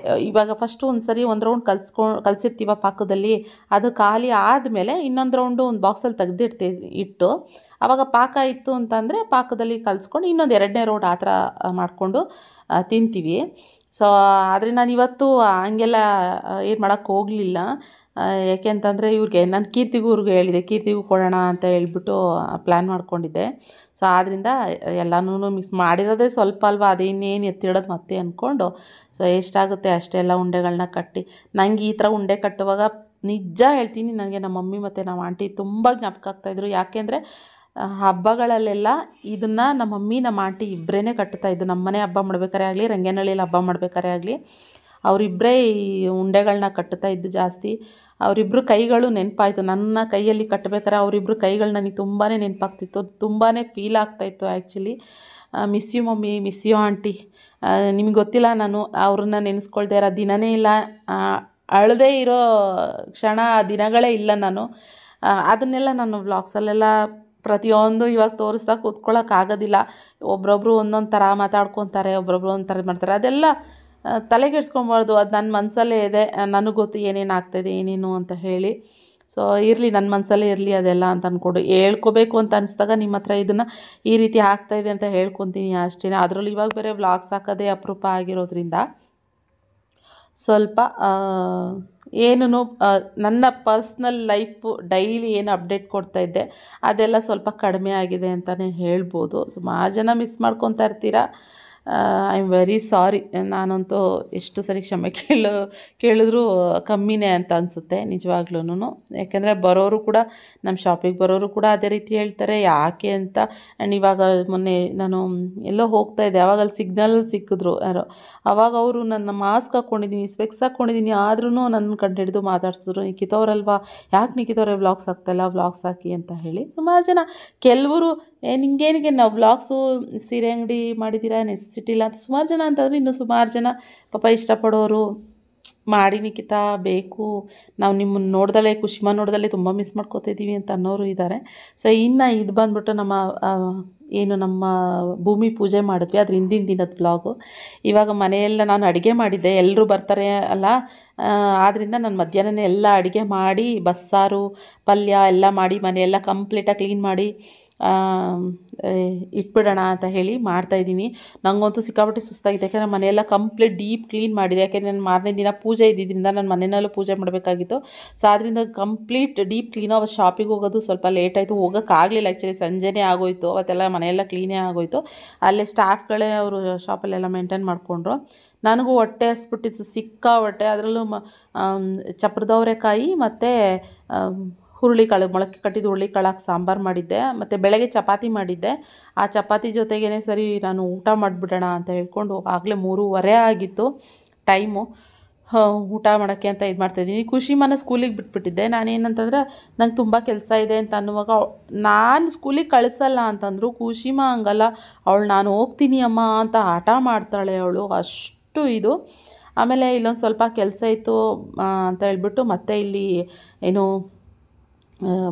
ಇವಾಗ ಫಸ್ಟು ಒಂದು ಸರಿ ಒಂದು ರೌಂಡ್ ಕಲಸಿರ್ತೀವ ಪಾಕದಲ್ಲಿ, ಅದು ಖಾಲಿ ಆದಮೇಲೆ ಇನ್ನೊಂದು ರೌಂಡು ಒಂದು ಬಾಕ್ಸಲ್ಲಿ ತೆಗ್ದಿಡ್ತೀನಿ ಇಟ್ಟು. ಆವಾಗ ಪಾಕ ಇತ್ತು ಅಂತಂದರೆ ಪಾಕದಲ್ಲಿ ಕಲಿಸ್ಕೊಂಡು ಇನ್ನೊಂದು 2ನೇ ರೌಂಡ್ ಆ ಥರ ಮಾಡಿಕೊಂಡು ತಿಂತೀವಿ. ಸೊ ಆದರೆ ನಾನು ಇವತ್ತು ಹಂಗೆಲ್ಲ ಏನು ಮಾಡೋಕ್ಕೆ ಹೋಗಲಿಲ್ಲ. ಯಾಕೆ ಅಂತಂದರೆ ಇವ್ರಿಗೆ ನಾನು ಕೀರ್ತಿಗೂ ಹೇಳಿದೆ, ಕೀರ್ತಿಗೂ ಕೊಡೋಣ ಅಂತ ಹೇಳ್ಬಿಟ್ಟು ಪ್ಲ್ಯಾನ್ ಮಾಡ್ಕೊಂಡಿದ್ದೆ. ಸೊ ಆದ್ದರಿಂದ ಎಲ್ಲನೂ ಮಿಕ್ಸ್ ಮಾಡಿರೋದೇ ಸ್ವಲ್ಪ ಅಲ್ವಾ, ಅದೇನೇನು ಎತ್ತಿಡೋದು ಮತ್ತೆ ಅಂದ್ಕೊಂಡು ಸೊ ಎಷ್ಟಾಗುತ್ತೆ ಅಷ್ಟೆಲ್ಲ ಉಂಡೆಗಳನ್ನ ಕಟ್ಟಿ. ನನಗೆ ಈ ಥರ ಉಂಡೆ ಕಟ್ಟುವಾಗ ನಿಜ ಹೇಳ್ತೀನಿ, ನನಗೆ ನಮ್ಮ ಮಮ್ಮಿ ಮತ್ತು ನಮ್ಮ ಆಂಟಿ ತುಂಬ ಜ್ಞಾಪಕ ಆಗ್ತಾಯಿದ್ರು. ಯಾಕೆಂದರೆ ಹಬ್ಬಗಳಲ್ಲೆಲ್ಲ ಇದನ್ನು ನಮ್ಮ ಮಮ್ಮಿ ನಮ್ಮ ಆಂಟಿ ಇಬ್ಬರೇ ಕಟ್ತಾಯಿದ್ದು. ನಮ್ಮ ಮನೆ ಹಬ್ಬ ಮಾಡ್ಬೇಕಾರೆ ಆಗಲಿ, ರಂಗನಹಳ್ಳಿಯಲ್ಲಿ ಹಬ್ಬ ಮಾಡ್ಬೇಕಾರೆ ಆಗಲಿ, ಅವರಿಬ್ಬರೇ ಈ ಉಂಡೆಗಳನ್ನ ಕಟ್ತಾಯಿದ್ದು ಜಾಸ್ತಿ. ಅವರಿಬ್ಬರು ಕೈಗಳು ನೆನಪಾಯಿತು. ನನ್ನ ಕೈಯಲ್ಲಿ ಕಟ್ಟಬೇಕಾರೆ ಅವರಿಬ್ಬರು ಕೈಗಳು ನನಗೆ ತುಂಬಾ ನೆನಪಾಗ್ತಿತ್ತು, ತುಂಬಾ ಫೀಲ್ ಆಗ್ತಾಯಿತ್ತು actually. Miss you mummy, miss you aunty. ನಿಮಗೆ ಗೊತ್ತಿಲ್ಲ, ನಾನು ಅವ್ರನ್ನ ನೆನೆಸ್ಕೊಳ್ದೇ ಇರೋ ದಿನವೇ ಇಲ್ಲ, ಅಳದೇ ಇರೋ ಕ್ಷಣ ದಿನಗಳೇ ಇಲ್ಲ. ನಾನು ಅದನ್ನೆಲ್ಲ ನಾನು ವ್ಲಾಗ್ಸಲ್ಲೆಲ್ಲ ಪ್ರತಿಯೊಂದು ಇವಾಗ ತೋರಿಸ್ತಾ ಕೂತ್ಕೊಳ್ಳೋಕ್ಕಾಗೋದಿಲ್ಲ. ಒಬ್ರೊಬ್ರು ಒಂದೊಂದು ಥರ ಮಾತಾಡ್ಕೊತಾರೆ, ಒಬ್ರೊಬ್ರು ಒಂದು ಥರ ಮಾಡ್ತಾರೆ. ಅದೆಲ್ಲ ತಲೆಗೆಡ್ಸ್ಕೊಬಾರ್ದು, ಅದು ನನ್ನ ಮನಸ್ಸಲ್ಲೇ ಇದೆ, ನನಗೆ ಗೊತ್ತು ಏನೇನು ಆಗ್ತಾಯಿದೆ ಏನೇನು ಅಂತ ಹೇಳಿ. ಸೊ ಇರಲಿ, ನನ್ನ ಮನಸ್ಸಲ್ಲೇ ಇರಲಿ ಅದೆಲ್ಲ ಅಂತ ಅಂದ್ಕೊಂಡು ಹೇಳ್ಕೊಬೇಕು ಅಂತ ಅನಿಸ್ದಾಗ ನಿಮ್ಮ ಹತ್ರ ಇದನ್ನು ಈ ರೀತಿ ಆಗ್ತಾಯಿದೆ ಅಂತ ಹೇಳ್ಕೊತೀನಿ ಅಷ್ಟೇ. ಅದರಲ್ಲೂ ಇವಾಗ ಬೇರೆ ವ್ಲಾಗ್ಸ್ ಹಾಕೋದೇ ಅಪರೂಪ ಆಗಿರೋದ್ರಿಂದ ಸ್ವಲ್ಪ ಏನೂ ನನ್ನ ಪರ್ಸ್ನಲ್ ಲೈಫು ಡೈಲಿ ಏನು ಅಪ್ಡೇಟ್ ಕೊಡ್ತಾಯಿದ್ದೆ ಅದೆಲ್ಲ ಸ್ವಲ್ಪ ಕಡಿಮೆ ಆಗಿದೆ ಅಂತಲೇ ಹೇಳ್ಬೋದು. ಸುಮಾರು ಜನ ಮಿಸ್ ಮಾಡ್ಕೊತಾ ಇರ್ತೀರ. I am very sorry. ನಾನಂತೂ ಎಷ್ಟು ಸರಿ ಕ್ಷಮೆ ಕೇಳಿದ್ರೂ ಕಮ್ಮಿನೇ ಅಂತ ಅನಿಸುತ್ತೆ ನಿಜವಾಗ್ಲೂ. ಯಾಕೆಂದರೆ ಬರೋರು ಕೂಡ, ನಮ್ಮ ಶಾಪಿಗೆ ಬರೋರು ಕೂಡ ಅದೇ ರೀತಿ ಹೇಳ್ತಾರೆ, ಯಾಕೆ ಅಂತ. ಆ್ಯಂಡ್ ಇವಾಗ ಮೊನ್ನೆ ನಾನು ಎಲ್ಲೋ ಹೋಗ್ತಾಯಿದ್ದೆ, ಆವಾಗ ಅಲ್ಲಿ ಸಿಗ್ನಲ್ ಸಿಕ್ಕಿದ್ರು ಯಾರೋ. ಆವಾಗ ಅವರು ನನ್ನ ಮಾಸ್ಕ್ ಹಾಕ್ಕೊಂಡಿದ್ದೀನಿ, ಸ್ಪೆಕ್ಸ್ ಹಾಕ್ಕೊಂಡಿದ್ದೀನಿ, ಆದ್ರೂ ನನ್ನ ಕಂಡು ಹಿಡಿದು ಮಾತಾಡ್ಸಿದ್ರು, ನಿಖಿತವ್ರಲ್ವಾ, ಯಾಕೆ ನಿಖಿತವ್ರೆ ವ್ಲಾಗ್ಸ್ ಹಾಕ್ತಾಯಿಲ್ಲ, ವ್ಲಾಗ್ಸ್ ಹಾಕಿ ಅಂತ ಹೇಳಿ. ಸುಮಾರು ಜನ, ಕೆಲವರು ನಿಂಗೇನಿಗೆ ನಾವು ವ್ಲಾಗ್ಸು ಸೀರೆ ಅಂಗಡಿ ಮಾಡಿದ್ದೀರಾ, ನೆಸೆಸಿಟಿ ಇಲ್ಲ ಅಂತ ಸುಮಾರು ಜನ ಅಂತಂದರೆ, ಇನ್ನು ಸುಮಾರು ಜನ ಪಾಪ ಇಷ್ಟಪಡೋರು ಮಾಡಿ ನಿಖಿತಾ ಬೇಕು, ನಾವು ನಿಮ್ಮನ್ನು ನೋಡ್ದಲೇ ಕುಷ್ಮಾ ನೋಡ್ದಲೇ ತುಂಬ ಮಿಸ್ ಮಾಡ್ಕೋತಿದ್ದೀವಿ ಅಂತ ಅನ್ನೋರು ಇದ್ದಾರೆ. ಸೊ ಇನ್ನು ಇದು ಬಂದ್ಬಿಟ್ಟು ನಮ್ಮ ಭೂಮಿ ಪೂಜೆ ಮಾಡಿದ್ವಿ, ಅದ್ರ ಹಿಂದಿನ ದಿನದ ಬ್ಲಾಗು. ಇವಾಗ ಮನೆಯೆಲ್ಲ ನಾನು ಅಡುಗೆ ಮಾಡಿದ್ದೆ, ಎಲ್ಲರೂ ಬರ್ತಾರೆ ಅಲ್ಲ, ಆದ್ದರಿಂದ ನಾನು ಮಧ್ಯಾಹ್ನನೇ ಎಲ್ಲ ಅಡುಗೆ ಮಾಡಿ ಬಸ್ಸಾರು ಪಲ್ಯ ಎಲ್ಲ ಮಾಡಿ ಮನೆಯೆಲ್ಲ ಕಂಪ್ಲೀಟಾಗಿ ಕ್ಲೀನ್ ಮಾಡಿ ಇಟ್ಬಿಡೋಣ ಅಂತ ಹೇಳಿ ಮಾಡ್ತಾಯಿದ್ದೀನಿ. ನನಗಂತೂ ಸಿಕ್ಕಾಪಟ್ಟೆ ಸುಸ್ತಾಗಿದೆ, ಯಾಕೆಂದರೆ ಮನೆಯೆಲ್ಲ ಕಂಪ್ಲೀಟ್ ಡೀಪ್ ಕ್ಲೀನ್ ಮಾಡಿದೆ. ಯಾಕೆಂದರೆ ನಾನು ಮಾರನೇ ದಿನ ಪೂಜೆ ಇದ್ದಿದ್ದರಿಂದ ನಾನು ಮನೆಯಲ್ಲೂ ಪೂಜೆ ಮಾಡಬೇಕಾಗಿತ್ತು. ಸೊ ಆದ್ದರಿಂದ ಕಂಪ್ಲೀಟ್ ಡೀಪ್ ಕ್ಲೀನು. ಅವತ್ತು ಶಾಪಿಗೆ ಹೋಗೋದು ಸ್ವಲ್ಪ ಲೇಟ್ ಆಯಿತು, ಹೋಗೋಕ್ಕಾಗಲಿಲ್ಲ ಆ್ಯಕ್ಚುಲಿ, ಸಂಜೆನೇ ಆಗೋಯಿತು. ಅವತ್ತೆಲ್ಲ ಮನೆಯೆಲ್ಲ ಕ್ಲೀನೇ ಆಗೋಯಿತು. ಅಲ್ಲೇ ಸ್ಟಾಫ್ಗಳೇ ಅವರು ಶಾಪಲ್ಲೆಲ್ಲ ಮೇಂಟೈನ್ ಮಾಡಿಕೊಂಡ್ರು. ನನಗೂ ಹೊಟ್ಟೆ ಹಸ್ಬಿಟ್ಟಿತ್ತು ಸಿಕ್ಕಾಪಟ್ಟೆ. ಅದರಲ್ಲೂ ಚಪ್ರದವರೆಕಾಯಿ ಮತ್ತು ಹುರುಳಿಕಾಳು, ಮೊಳಕೆ ಕಟ್ಟಿದ ಹುರುಳಿಕಾಳು ಹಾಕಿ ಸಾಂಬಾರು ಮಾಡಿದ್ದೆ. ಮತ್ತು ಬೆಳಗ್ಗೆ ಚಪಾತಿ ಮಾಡಿದ್ದೆ. ಆ ಚಪಾತಿ ಜೊತೆಗೇ ಸರಿ ನಾನು ಊಟ ಮಾಡಿಬಿಡೋಣ ಅಂತ ಹೇಳ್ಕೊಂಡು, ಆಗಲೇ 3:15 ಆಗಿತ್ತು ಟೈಮು. ಊಟ ಮಾಡೋಕ್ಕೆ ಅಂತ ಇದು ಮಾಡ್ತಾಯಿದ್ದೀನಿ. ಖುಷಿಮನ ಸ್ಕೂಲಿಗೆ ಬಿಟ್ಬಿಟ್ಟಿದ್ದೆ. ನಾನೇನಂತಂದರೆ ನಂಗೆ ತುಂಬ ಕೆಲಸ ಇದೆ ಅಂತ ಅನ್ನುವಾಗ, ನಾನು ಸ್ಕೂಲಿಗೆ ಕಳಿಸಲ್ಲ ಅಂತಂದರು. ಖುಷಿಮ ಹಂಗಲ್ಲ, ಅವಳು ನಾನು ಹೋಗ್ತೀನಿ ಅಮ್ಮ ಅಂತ ಹಠ ಮಾಡ್ತಾಳೆ ಅವಳು, ಅಷ್ಟು ಇದು. ಆಮೇಲೆ ಇಲ್ಲೊಂದು ಸ್ವಲ್ಪ ಕೆಲಸ ಇತ್ತು ಅಂತ ಹೇಳ್ಬಿಟ್ಟು ಮತ್ತೆ ಇಲ್ಲಿ ಏನು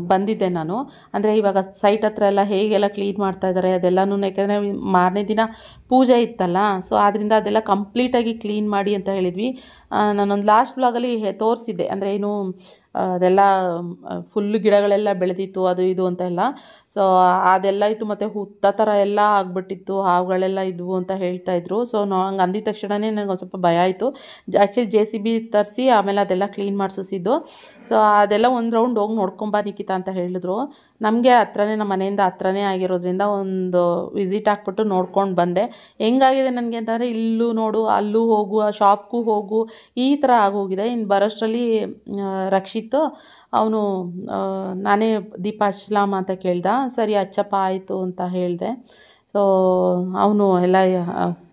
ಬಂದಿದ್ದೆ ನಾನು. ಅಂದರೆ ಇವಾಗ ಸೈಟ್ ಹತ್ರ ಎಲ್ಲ ಹೇಗೆಲ್ಲ ಕ್ಲೀನ್ ಮಾಡ್ತಾಯಿದ್ದಾರೆ ಅದೆಲ್ಲನೂ, ಯಾಕೆಂದರೆ ಮಾರನೇ ದಿನ ಪೂಜೆ ಇತ್ತಲ್ಲ, ಸೊ ಆದ್ದರಿಂದ ಅದೆಲ್ಲ ಕಂಪ್ಲೀಟಾಗಿ ಕ್ಲೀನ್ ಮಾಡಿ ಅಂತ ಹೇಳಿದ್ವಿ. ನಾನೊಂದು ಲಾಸ್ಟ್ ಬ್ಲಾಗಲ್ಲಿ ತೋರಿಸಿದ್ದೆ, ಅಂದರೆ ಏನು ಅದೆಲ್ಲ ಫುಲ್ಲು ಗಿಡಗಳೆಲ್ಲ ಬೆಳೆದಿತ್ತು ಅದು ಇದು ಅಂತ ಎಲ್ಲ. ಸೊ ಅದೆಲ್ಲ ಇತ್ತು, ಮತ್ತು ಹುತ್ತ ಥರ ಎಲ್ಲ ಆಗಿಬಿಟ್ಟಿತ್ತು, ಹಾವುಗಳೆಲ್ಲ ಇದ್ವು ಅಂತ ಹೇಳ್ತಾಯಿದ್ರು. ಸೊ ಹಂಗೆ ಅಂದಿದ ತಕ್ಷಣವೇ ನನಗೆ ಒಂದು ಸ್ವಲ್ಪ ಭಯ ಆಯಿತು. ಆ್ಯಕ್ಚುಲಿ JCB ತರಿಸಿ ಆಮೇಲೆ ಅದೆಲ್ಲ ಕ್ಲೀನ್ ಮಾಡಿಸಿದ್ದು. ಸೊ ಅದೆಲ್ಲ ಒಂದು ರೌಂಡ್ ಹೋಗಿ ನೋಡ್ಕೊಂಬ ನಿಖಿತಾ ಅಂತ ಹೇಳಿದ್ರು. ನಮಗೆ ಹತ್ರನೇ, ನಮ್ಮ ಮನೆಯಿಂದ ಹತ್ರನೇ ಆಗಿರೋದ್ರಿಂದ ಒಂದು ವಿಸಿಟ್ ಹಾಕ್ಬಿಟ್ಟು ನೋಡ್ಕೊಂಡು ಬಂದೆ. ಹೆಂಗಾಗಿದೆ ನನಗೆ ಅಂತಂದರೆ, ಇಲ್ಲೂ ನೋಡು, ಅಲ್ಲೂ ಹೋಗು, ಆ ಶಾಪ್ಗೂ ಹೋಗು, ಈ ಥರ ಆಗೋಗಿದೆ. ಇನ್ನು ಬರೋಷ್ಟರಲ್ಲಿ ರಕ್ಷಿತ್ ಅವನು ನಾನೇ ದೀಪ ಹಚ್ಲಾಮ ಅಂತ ಕೇಳ್ದ. ಸರಿ ಹಚ್ಚಪ್ಪ ಆಯಿತು ಅಂತ ಹೇಳಿದೆ. ಸೊ ಅವನು ಎಲ್ಲ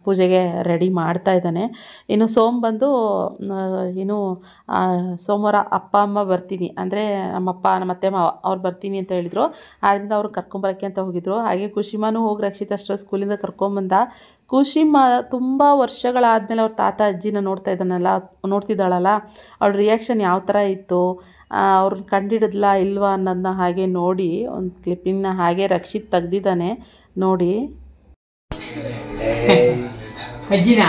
ಪೂಜೆಗೆ ರೆಡಿ ಮಾಡ್ತಾ ಇದ್ದಾನೆ. ಇನ್ನು ಬಂದು ಏನು ಸೋಮವಾರ ಅಪ್ಪ ಅಮ್ಮ ಬರ್ತೀನಿ, ಅಂದರೆ ನಮ್ಮಪ್ಪ ನಮ್ಮತ್ತೆ ಮಾವ ಅವ್ರು ಬರ್ತೀನಿ ಅಂತ ಹೇಳಿದರು. ಆದ್ದರಿಂದ ಅವ್ರು ಕರ್ಕೊಂಬರೋಕ್ಕೆ ಅಂತ ಹೋಗಿದ್ರು. ಹಾಗೆ ಖುಷಿಮಾನು ಹೋಗಿ ರಕ್ಷಿತ್ ಅಷ್ಟರ ಸ್ಕೂಲಿಂದ ಕರ್ಕೊಂಬಂದ. ಖುಷಿಮ ತುಂಬ ವರ್ಷಗಳಾದಮೇಲೆ ಅವ್ರ ತಾತ ಅಜ್ಜಿನ ನೋಡ್ತಿದ್ದಾಳಲ್ಲ, ಅವಳ ರಿಯಾಕ್ಷನ್ ಯಾವ ಥರ ಇತ್ತು, ಅವ್ರನ್ನ ಕಂಡಿಡಿದ್ಲಾ ಇಲ್ವಾ ಅನ್ನೋದನ್ನ ಹಾಗೆ ನೋಡಿ ಒಂದು ಕ್ಲಿಪ್ಪಿಂಗ್ನ ಹಾಗೆ ರಕ್ಷಿತ್ ತೆಗ್ದಿದ್ದಾನೆ ನೋಡಿ. ಅಜ್ಜಿನಾ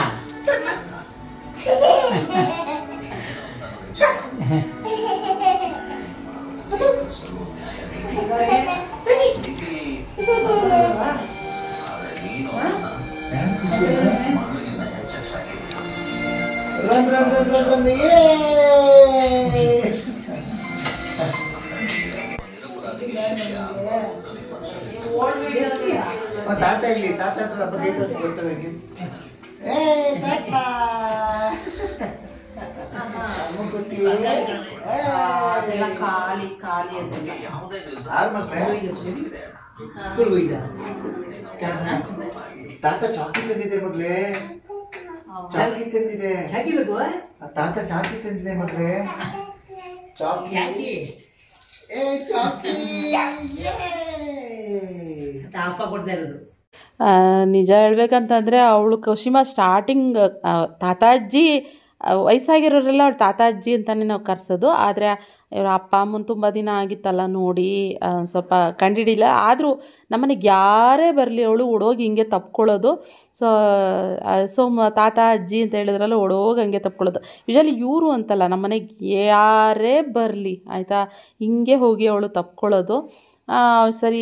ತಾತ ಇಲ್ಲಿ, ತಾತ ಹತ್ರ ಹಬ್ಬ ತೋರಿಸ್ಕೊಡ್ತಾರೆ. ಖಾಲಿ ಖಾಲಿ ತಾತ ಚಾಕಿ ತಂದಿದೆ ಮಗ್ಲೇ, ಚಾಕಿ ತಂದಿದೆ. ಚಾಕಿ ಬೇಕು? ತಾತ ಚಾಕಿ ತಂದಿದೆ ಮಗ್ಲೇ, ಚಾಕಿ. ಏ ಚಾಕಿ ಅಪ್ಪ ಕೊಡ್ತಾ ಇರೋದು. ನಿಜ ಹೇಳ್ಬೇಕಂತಂದರೆ ಅವಳು ಖುಷಿಮಾ ಸ್ಟಾರ್ಟಿಂಗ್ ತಾತಾಜ್ಜಿ ವಯಸ್ಸಾಗಿರೋರೆಲ್ಲ ಅವಳು ತಾತಾಜ್ಜಿ ಅಂತಲೇ ನಾವು ಕರೆಸೋದು. ಆದರೆ ಇವ್ರ ಅಪ್ಪ ಅಮ್ಮನ ತುಂಬ ದಿನ ಆಗಿತ್ತಲ್ಲ ನೋಡಿ ಸ್ವಲ್ಪ ಕಂಡಿಡಿಲ್ಲ. ಆದರೂ ನಮ್ಮನೆಗೆ ಯಾರೇ ಬರಲಿ ಅವಳು ಓಡೋಗಿ ಹಿಂಗೆ ತಪ್ಕೊಳ್ಳೋದು. ಸೊ ತಾತ ಅಜ್ಜಿ ಅಂತ ಹೇಳಿದ್ರಲ್ಲ, ಓಡೋಗಿ ಹಂಗೆ ತಪ್ಕೊಳ್ಳೋದು. ಯೂಶಲಿ ಇವರು ಅಂತಲ್ಲ, ನಮ್ಮನೆಗೆ ಯಾರೇ ಬರಲಿ ಆಯಿತಾ, ಹಿಂಗೆ ಹೋಗಿ ಅವಳು ತಪ್ಕೊಳ್ಳೋದು. ಸರಿ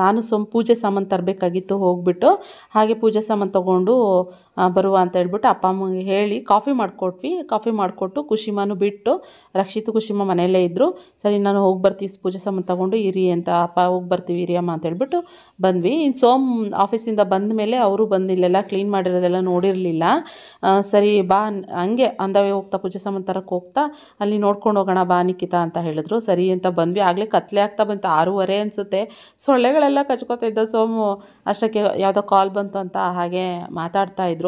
ನಾನು ಪೂಜೆ ಸಾಮಾನು ತರಬೇಕಾಗಿತ್ತು, ಹೋಗ್ಬಿಟ್ಟು ಹಾಗೆ ಪೂಜೆ ಸಾಮಾನು ತೊಗೊಂಡು ಬರುವ ಅಂತ ಹೇಳ್ಬಿಟ್ಟು ಅಪ್ಪ ಅಮ್ಮಗೆ ಹೇಳಿ ಕಾಫಿ ಮಾಡಿಕೊಟ್ವಿ. ಕಾಫಿ ಮಾಡಿಕೊಟ್ಟು ಖುಷಿಮಾನು ಬಿಟ್ಟು, ರಕ್ಷಿತ್ ಖುಷಿಮಾ ಮನೆಯಲ್ಲೇ ಇದ್ದರು. ಸರಿ ನಾನು ಹೋಗಿ ಬರ್ತೀವಿ, ಪೂಜೆ ಸಾಮಾನು ತೊಗೊಂಡು ಇರಿ ಅಂತ, ಅಪ್ಪ ಹೋಗಿ ಬರ್ತೀವಿ ಇರಿ ಅಮ್ಮ ಅಂತ ಹೇಳ್ಬಿಟ್ಟು ಬಂದ್ವಿ. ಇನ್ನು ಆಫೀಸಿಂದ ಬಂದ ಮೇಲೆ ಅವರು ಬಂದು ಇಲ್ಲೆಲ್ಲ ಕ್ಲೀನ್ ಮಾಡಿರೋದೆಲ್ಲ ನೋಡಿರಲಿಲ್ಲ. ಸರಿ ಬಾ ಹಂಗೆ ಅಂದವೇ ಹೋಗ್ತಾ ಪೂಜೆ ಸಾಮಾನು ತರಕ್ಕೆ ಹೋಗ್ತಾ ಅಲ್ಲಿ ನೋಡ್ಕೊಂಡು ಹೋಗೋಣ ಬಾ ನಿಖಿತಾ ಅಂತ ಹೇಳಿದ್ರು. ಸರಿ ಅಂತ ಬಂದ್ವಿ. ಆಗಲೇ ಕತ್ಲೆ ಆಗ್ತಾ ಬಂತು, 6:30 ಅನಿಸುತ್ತೆ. ಸೊಳ್ಳೆಗಳೆಲ್ಲ ಕಚ್ಕೋತಾ ಇದ್ದ. ಅಷ್ಟಕ್ಕೆ ಯಾವುದೋ ಕಾಲ್ ಬಂತು ಅಂತ ಹಾಗೆ ಮಾತಾಡ್ತಾಯಿದ್ರು.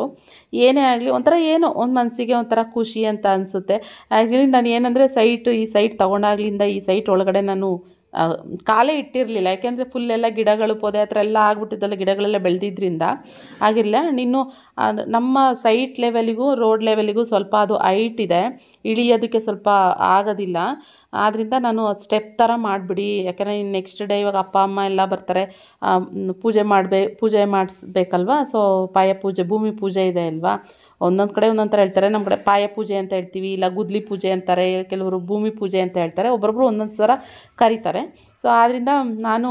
ಏನೇ ಆಗಲಿ ಒಂಥರ ಏನೋ ಒಂದು ಮನಸ್ಸಿಗೆ ಒಂಥರ ಖುಷಿ ಅಂತ ಅನಿಸುತ್ತೆ. ಆ್ಯಕ್ಚುಲಿ ನಾನು ಏನಂದರೆ ಈ ಸೈಟ್ ತೊಗೊಂಡಾಗ್ಲಿಂದ ಈ ಸೈಟ್ ಒಳಗಡೆ ನಾನು ಕಾಲೇ ಇಟ್ಟಿರಲಿಲ್ಲ. ಯಾಕೆಂದರೆ ಫುಲ್ಲೆಲ್ಲ ಗಿಡಗಳು ಪೊದೆ ಹತ್ರ ಎಲ್ಲ ಆಗ್ಬಿಟ್ಟಿದ್ದಲ್ಲ, ಗಿಡಗಳೆಲ್ಲ ಬೆಳೆದಿದ್ದರಿಂದ ಆಗಿರಲಿಲ್ಲ. ಇನ್ನು ನಮ್ಮ ಸೈಟ್ ಲೆವೆಲಿಗೂ ರೋಡ್ ಲೆವೆಲಿಗೂ ಸ್ವಲ್ಪ ಅದು ಹೈಟ್ ಇದೆ, ಇಳಿಯೋದಕ್ಕೆ ಸ್ವಲ್ಪ ಆಗೋದಿಲ್ಲ. ಆದ್ದರಿಂದ ನಾನು ಸ್ಟೆಪ್ ಥರ ಮಾಡಿಬಿಡಿ, ಯಾಕೆಂದರೆ ನೆಕ್ಸ್ಟ್ ಡೇ ಇವಾಗ ಅಪ್ಪ ಅಮ್ಮ ಎಲ್ಲ ಬರ್ತಾರೆ, ಪೂಜೆ ಮಾಡಿಸ್ಬೇಕಲ್ವ. ಸೊ ಪಾಯ ಪೂಜೆ, ಭೂಮಿ ಪೂಜೆ ಇದೆ ಅಲ್ವಾ. ಒಂದೊಂದು ಕಡೆ ಒಂದೊಂದು ಥರ ಹೇಳ್ತಾರೆ. ನಮ್ಮ ಕಡೆ ಪಾಯ ಪೂಜೆ ಅಂತ ಹೇಳ್ತೀವಿ, ಇಲ್ಲ ಗುದ್ಲಿ ಪೂಜೆ ಅಂತಾರೆ, ಕೆಲವರು ಭೂಮಿ ಪೂಜೆ ಅಂತ ಹೇಳ್ತಾರೆ, ಒಬ್ಬೊಬ್ಬರು ಒಂದೊಂದು ಥರ ಕರೀತಾರೆ. ಸೊ ಆದ್ದರಿಂದ ನಾನು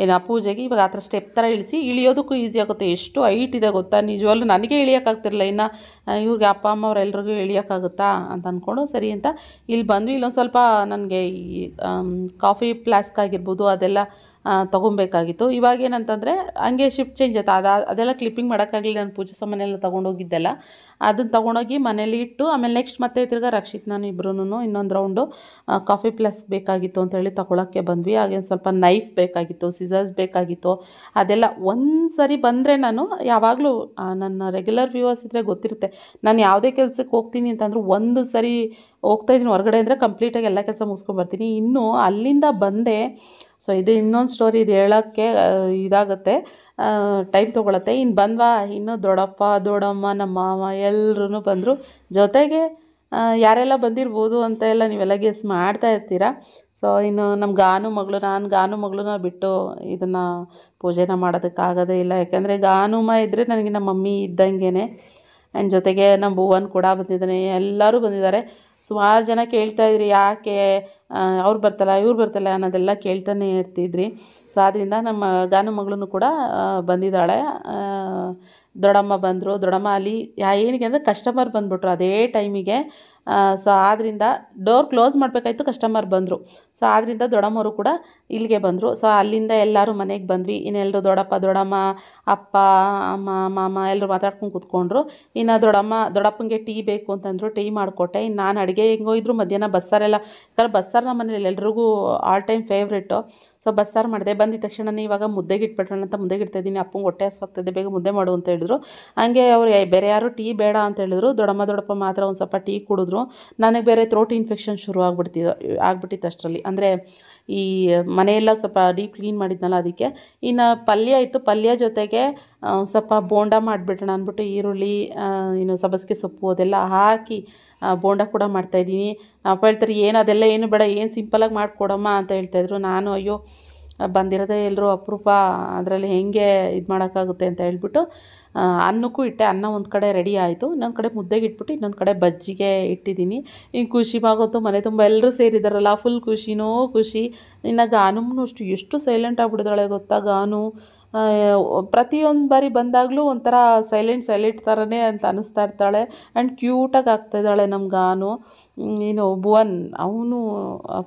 ಏನು ಆ ಪೂಜೆಗೆ ಇವಾಗ ಆ ಥರ ಸ್ಟೆಪ್ ಥರ ಇಳಿಯೋದಕ್ಕೂ ಈಸಿ ಆಗುತ್ತೆ. ಎಷ್ಟು ಹೈಟ್ ಇದೆ ಗೊತ್ತಾ, ನಿಜವಾಗ್ಲೂ ನನಗೆ ಇಳಿಯೋಕ್ಕಾಗ್ತಿರಲಿಲ್ಲ, ಇನ್ನು ಇವಾಗ ಅಪ್ಪ ಅಮ್ಮ ಅವರೆಲ್ರಿಗೂ ಇಳಿಯೋಕ್ಕಾಗುತ್ತಾ ಅಂತ ಅಂದ್ಕೊಂಡು ಸರಿ ಅಂತ ಇಲ್ಲಿ ಬಂದ್ವಿ. ಇಲ್ಲೊಂದು ಸ್ವಲ್ಪ ನನಗೆ ಈ ಕಾಫಿ ಫ್ಲಾಸ್ಕ್ ಆಗಿರ್ಬೋದು ಅದೆಲ್ಲ ತೊಗೊಬೇಕಾಗಿತ್ತು. ಇವಾಗೇನಂತಂದರೆ ಹಂಗೆ ಶಿಫ್ಟ್ ಚೇಂಜ್ ಆಯ್ತು, ಅದೆಲ್ಲ ಕ್ಲಿಪ್ಪಿಂಗ್ ಮಾಡೋಕ್ಕಾಗಲಿಲ್ಲ. ನಾನು ಪೂಜೆ ಸಾಮಾನೆಲ್ಲ ತೊಗೊಂಡೋಗಿದ್ದೆಲ್ಲ ಅದನ್ನು ತೊಗೊಂಡೋಗಿ ಮನೇಲಿ ಇಟ್ಟು, ಆಮೇಲೆ ನೆಕ್ಸ್ಟ್ ಮತ್ತೆ ತಿರ್ಗಾ ರಕ್ಷಿತ್ ನಾನು ಇಬ್ಬರೂ ಇನ್ನೊಂದು ರೌಂಡು ಕಾಫಿ ಫ್ಲಾಸ್ಕ್ ಬೇಕಾಗಿತ್ತು ಅಂತೇಳಿ ತೊಗೊಳಕ್ಕೆ ಬಂದ್ವಿ. ಹಾಗೆ ಸ್ವಲ್ಪ ನೈಫ್ ಬೇಕಾಗಿತ್ತು, ಸಿಸರ್ಸ್ ಬೇಕಾಗಿತ್ತು, ಅದೆಲ್ಲ ಒಂದು ಸರಿ ಬಂದರೆ ನಾನು ಯಾವಾಗಲೂ ನನ್ನ ರೆಗ್ಯುಲರ್ ವ್ಯೂವರ್ಸ್ ಇದ್ದರೆ ಗೊತ್ತಿರುತ್ತೆ, ನಾನು ಯಾವುದೇ ಕೆಲಸಕ್ಕೆ ಹೋಗ್ತೀನಿ ಅಂತಂದರೂ ಒಂದು ಸರಿ ಹೋಗ್ತಾಯಿದ್ದೀನಿ ಹೊರಗಡೆ ಅಂದರೆ ಕಂಪ್ಲೀಟಾಗಿ ಎಲ್ಲ ಕೆಲಸ ಮುಗಿಸ್ಕೊಂಡ್ಬರ್ತೀನಿ. ಇನ್ನು ಅಲ್ಲಿಂದ ಬಂದೆ, ಸೊ ಇದು ಇನ್ನೊಂದು ಸ್ಟೋರಿ, ಇದು ಹೇಳೋಕ್ಕೆ ಇದಾಗುತ್ತೆ, ಟೈಮ್ ತೊಗೊಳತ್ತೆ. ಇನ್ನು ಬಂದ್ವಾ, ಇನ್ನೂ ದೊಡ್ಡಪ್ಪ ದೊಡ್ಡಮ್ಮ ನಮ್ಮ ಮಾವ ಎಲ್ಲರೂ ಬಂದರು. ಜೊತೆಗೆ ಯಾರೆಲ್ಲ ಬಂದಿರ್ಬೋದು ಅಂತ ಎಲ್ಲ ನೀವೆಲ್ಲ ಗೆಸ್ ಮಾಡ್ತಾ ಇರ್ತೀರ. ಸೊ ಇನ್ನು ನಮ್ಮ ನಾನು ಗಾನು ಮಗಳನ್ನ ಬಿಟ್ಟು ಇದನ್ನು ಪೂಜೆನ ಮಾಡೋದಕ್ಕಾಗೋದೇ ಇಲ್ಲ, ಯಾಕೆಂದರೆ ಗಾನುಮ ಇದ್ದರೆ ನನಗೆ ನಮ್ಮ ಮಮ್ಮಿ ಇದ್ದಂಗೆ. ಆ್ಯಂಡ್ ಜೊತೆಗೆ ನಮ್ಮ ಭುವನ್ ಕೂಡ ಬಂದಿದ್ದಾನೆ, ಎಲ್ಲರೂ ಬಂದಿದ್ದಾರೆ. ಸುಮಾರು ಜನ ಕೇಳ್ತಾಯಿದ್ರಿ ಯಾಕೆ ಅವ್ರು ಬರ್ತಲ್ಲ ಇವ್ರು ಬರ್ತಲ್ಲ ಅನ್ನೋದೆಲ್ಲ ಕೇಳ್ತಾನೆ ಇರ್ತಿದ್ರಿ. ಸೊ ಆದ್ದರಿಂದ ನಮ್ಮ ಗಾನು ಮಗಳೂ ಕೂಡ ಬಂದಿದ್ದಾಳೆ. ದೊಡ್ಡಮ್ಮ ಬಂದರು. ದೊಡ್ಡಮ್ಮ ಅಲ್ಲಿ ಏನಕ್ಕೆ ಅಂದರೆ ಕಸ್ಟಮರ್ ಬಂದುಬಿಟ್ರು ಅದೇ ಟೈಮಿಗೆ. ಸೊ ಆದ್ದರಿಂದ ಡೋರ್ ಕ್ಲೋಸ್ ಮಾಡಬೇಕಾಯ್ತು, ಕಸ್ಟಮರ್ ಬಂದರು. ಸೊ ಆದ್ದರಿಂದ ದೊಡ್ಡಮ್ಮವರು ಕೂಡ ಇಲ್ಲಿಗೆ ಬಂದರು. ಸೊ ಅಲ್ಲಿಂದ ಎಲ್ಲರೂ ಮನೆಗೆ ಬಂದ್ವಿ. ಇನ್ನೆಲ್ಲರೂ ದೊಡ್ಡಪ್ಪ ದೊಡ್ಡಮ್ಮ ಅಪ್ಪ ಅಮ್ಮ ಮಾಮ ಎಲ್ಲರೂ ಮಾತಾಡ್ಕೊಂಡು ಕೂತ್ಕೊಂಡ್ರು. ಇನ್ನು ದೊಡ್ಡಪ್ಪನಿಗೆ ಟೀ ಬೇಕು ಅಂತಂದರು, ಟೀ ಮಾಡಿಕೊಟ್ಟೆ. ಇನ್ನು ನಾನು ಅಡುಗೆ ಹೆಂಗೋ ಇದ್ರು ಮಧ್ಯಾಹ್ನ ಬಸ್ಸಾರೆಲ್ಲ, ಯಾಕಂದ್ರೆ ಬಸ್ಸಾರು ನಮ್ಮ ಮನೇಲಿ ಎಲ್ರಿಗೂ ಆಲ್ ಟೈಮ್ ಫೇವ್ರೇಟು. ಸೊ ಬಸ್ಸಾರು ಮಾಡಿದೆ. ಬಂದಿದ್ದ ತಕ್ಷಣ ಇವಾಗ ಮುದ್ದೆಗೆ ಇಟ್ಬಿಟ್ರೋಣ ಅಂತ ಮುದ್ದೆಗೆ ಇಡ್ತಾಯಿದ್ದೀನಿ. ಅಪ್ಪಂಗೆ ಹೊಟ್ಟೆ ಹಸ್ವಾಗ್ತದೆ, ಬೇಗ ಮುದ್ದೆ ಮಾಡು ಅಂತ ಹೇಳಿದ್ರು. ಹಂಗೆ ಅವ್ರು ಬೇರೆ ಯಾರು ಟೀ ಬೇಡ ಅಂತ ಹೇಳಿದ್ರು. ದೊಡ್ಡಪ್ಪ ಮಾತ್ರ ಒಂದು ಸ್ವಲ್ಪ ಟೀ ಕುಡಿದ್ರು. ನನಗೆ ಬೇರೆ ಥ್ರೋಟ್ ಇನ್ಫೆಕ್ಷನ್ ಶುರು ಆಗ್ಬಿಟ್ಟಿತ್ತು ಅಷ್ಟರಲ್ಲಿ, ಅಂದರೆ ಈ ಮನೆಯೆಲ್ಲ ಸ್ವಲ್ಪ ಡೀಪ್ ಕ್ಲೀನ್ ಮಾಡಿದ್ನಲ್ಲ ಅದಕ್ಕೆ. ಇನ್ನು ಪಲ್ಯ ಇತ್ತು, ಪಲ್ಯ ಜೊತೆಗೆ ಸ್ವಲ್ಪ ಬೋಂಡ ಮಾಡಿಬಿಡೋಣ ಅಂದ್ಬಿಟ್ಟು ಈರುಳ್ಳಿ ಇನ್ನು ಸಬ್ಬಸಿಗೆ ಸೊಪ್ಪು ಅದೆಲ್ಲ ಹಾಕಿ ಬೋಂಡ ಕೂಡ ಮಾಡ್ತಾಯಿದ್ದೀನಿ. ಅಪ್ಪ ಹೇಳ್ತಾರೆ ಏನು ಅದೆಲ್ಲ ಏನು ಬೇಡ, ಏನು ಸಿಂಪಲಾಗಿ ಮಾಡಿಕೊಡಮ್ಮ ಅಂತ ಹೇಳ್ತಾಯಿದ್ರು. ನಾನು ಅಯ್ಯೋ ಬಂದಿರೋದೇ ಎಲ್ಲರೂ ಅಪರೂಪ, ಅದರಲ್ಲಿ ಹೆಂಗೆ ಇದು ಮಾಡೋಕ್ಕಾಗುತ್ತೆ ಅಂತ ಹೇಳ್ಬಿಟ್ಟು ಅನ್ನಕ್ಕೂ ಇಟ್ಟೆ. ಅನ್ನ ಒಂದು ಕಡೆ ರೆಡಿ ಆಯಿತು, ಇನ್ನೊಂದು ಕಡೆ ಮುದ್ದೆಗೆ ಇಟ್ಬಿಟ್ಟು ಇನ್ನೊಂದು ಕಡೆ ಬಜ್ಜಿಗೆ ಇಟ್ಟಿದ್ದೀನಿ. ಈಗ ಖುಷಿ ಆಗೋತ್ತು, ಮನೆ ತುಂಬ ಎಲ್ಲರೂ ಸೇರಿದಾರಲ್ಲ, ಫುಲ್ ಖುಷಿನೋ ಖುಷಿ. ಇನ್ನು ಗಾನುನು ಎಷ್ಟು ಸೈಲೆಂಟ್ ಆಗಿಬಿಡಿದಾಳೆ ಗೊತ್ತಾ. ಗಾನು ಪ್ರತಿಯೊಂದು ಬಾರಿ ಬಂದಾಗಲೂ ಒಂಥರ ಸೈಲೆಂಟ್ ಥರನೇ ಅಂತ ಅನ್ನಿಸ್ತಾ ಇರ್ತಾಳೆ. ಆ್ಯಂಡ್ ಕ್ಯೂಟಾಗಿ ಆಗ್ತಾಯಿದ್ದಾಳೆ ನಮ್ಮ ಗಾನು. ಇನ್ನು ಭುವನ್ ಅವನು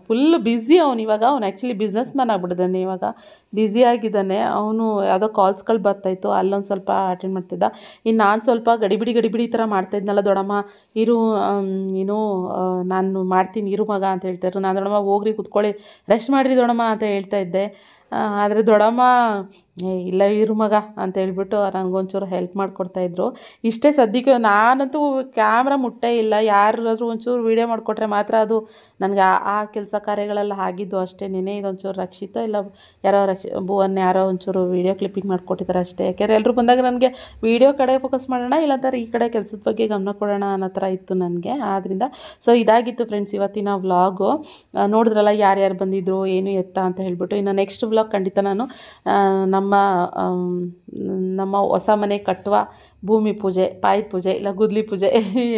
ಫುಲ್ ಬ್ಯುಸಿ, ಇವಾಗ ಅವ್ನು ಆ್ಯಕ್ಚುಲಿ ಬಿಸ್ನೆಸ್ ಮ್ಯಾನ್ ಆಗಿಬಿಟ್ಟಿದ್ದಾನೆ, ಇವಾಗ ಬ್ಯುಸಿಯಾಗಿದ್ದಾನೆ. ಅವನು ಯಾವುದೋ ಕಾಲ್ಸ್ಗಳು ಬರ್ತಾಯಿತ್ತು, ಅಲ್ಲೊಂದು ಸ್ವಲ್ಪ ಅಟೆಂಡ್ ಮಾಡ್ತಿದ್ದ. ಇನ್ನು ನಾನು ಸ್ವಲ್ಪ ಗಡಿಬಿಡಿ ಥರ ಮಾಡ್ತಾಯಿದ್ನಲ್ಲ, ದೊಡ್ಡಮ್ಮ ಇರು ನಾನು ಮಾಡ್ತೀನಿ ಇರು ಮಗ ಅಂತ ಹೇಳ್ತಾಯಿದ್ರು. ನಾನು ದೊಡ್ಡಮ್ಮ ಹೋಗ್ರಿ ಕೂತ್ಕೊಳ್ಳಿ ರೆಸ್ಟ್ ಮಾಡಿರಿ ದೊಡ್ಡಮ್ಮ ಅಂತ ಹೇಳ್ತಾಯಿದ್ದೆ. ಆದರೆ ದೊಡ್ಡಮ್ಮ ಇಲ್ಲ ಇರು ಮಗ ಅಂತ ಹೇಳ್ಬಿಟ್ಟು ನನಗೊಂಚೂರು ಹೆಲ್ಪ್ ಮಾಡಿಕೊಡ್ತಾಯಿದ್ರು. ಇಷ್ಟೇ ಸದ್ಯಕ್ಕೆ. ನಾನಂತೂ ಕ್ಯಾಮ್ರಾ ಮುಟ್ಟೇ ಇಲ್ಲ, ಯಾರಾದರೂ ಒಂಚೂರು ವೀಡಿಯೋ ಮಾಡಿಕೊಟ್ರೆ ಮಾತ್ರ ಅದು ನನಗೆ ಆ ಕೆಲಸ ಕಾರ್ಯಗಳೆಲ್ಲ ಆಗಿದ್ದು ಅಷ್ಟೇ. ಇದೊಂಚೂರು ರಕ್ಷಿತ ಇಲ್ಲ ಯಾರೋ ಭುವನ್ ಯಾರೋ ಒಂಚೂರು ವೀಡಿಯೋ ಕ್ಲಿಪ್ಪಿಂಗ್ ಮಾಡಿಕೊಟ್ಟಿದ್ದಾರೆ ಅಷ್ಟೇ. ಯಾಕೆಂದರೆ ಎಲ್ಲರೂ ಬಂದಾಗ ನನಗೆ ವೀಡಿಯೋ ಕಡೆ ಫೋಕಸ್ ಮಾಡೋಣ, ಇಲ್ಲಾಂತಾರೆ ಈ ಕಡೆ ಕೆಲಸದ ಬಗ್ಗೆ ಗಮನ ಕೊಡೋಣ ಅನ್ನೋ ಥರ ಇತ್ತು ನನಗೆ. ಆದ್ದರಿಂದ ಸೊ ಇದಾಗಿತ್ತು ಫ್ರೆಂಡ್ಸ್ ಇವತ್ತಿನ ವ್ಲಾಗು. ನೋಡಿದ್ರಲ್ಲ ಯಾರ್ಯಾರು ಬಂದಿದ್ರು ಏನು ಎತ್ತ ಅಂತ ಹೇಳ್ಬಿಟ್ಟು. ಇನ್ನು ನೆಕ್ಸ್ಟ್ ವ್ಲಾಗ್ ಖಂಡಿತ ನಾನು ನಮ್ಮ ಹೊಸ ಮನೆ ಕಟ್ಟುವ ಭೂಮಿ ಪೂಜೆ, ಪಾಯದ ಪೂಜೆ ಇಲ್ಲ ಗುದ್ಲಿ ಪೂಜೆ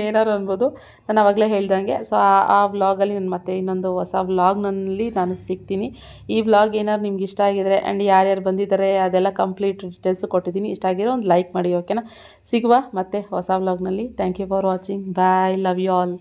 ಏನಾರು ಅನ್ಬೋದು, ನಾನು ಆವಾಗಲೇ ಹೇಳ್ದಂಗೆ. ಸೊ ಆ ವ್ಲಾಗಲ್ಲಿ ನಾನು ಮತ್ತೆ ಇನ್ನೊಂದು ಹೊಸ ವ್ಲಾಗ್ನಲ್ಲಿ ನಾನು ಸಿಗ್ತೀನಿ. ಈ ವ್ಲಾಗ್ ಏನಾದ್ರು ನಿಮ್ಗೆ ಇಷ್ಟ ಆಗಿದರೆ ಆ್ಯಂಡ್ ಯಾರ್ಯಾರು ಬಂದಿದ್ದಾರೆ ಅದೆಲ್ಲ ಕಂಪ್ಲೀಟ್ ಡೀಟೇಲ್ಸು ಕೊಟ್ಟಿದ್ದೀನಿ. ಇಷ್ಟ ಆಗಿರೋ ಒಂದು ಲೈಕ್ ಮಾಡಿ, ಓಕೆನಾ. ಸಿಗುವ ಮತ್ತೆ ಹೊಸ ವ್ಲಾಗ್ನಲ್ಲಿ. Thank you for watching. Bye, love you all.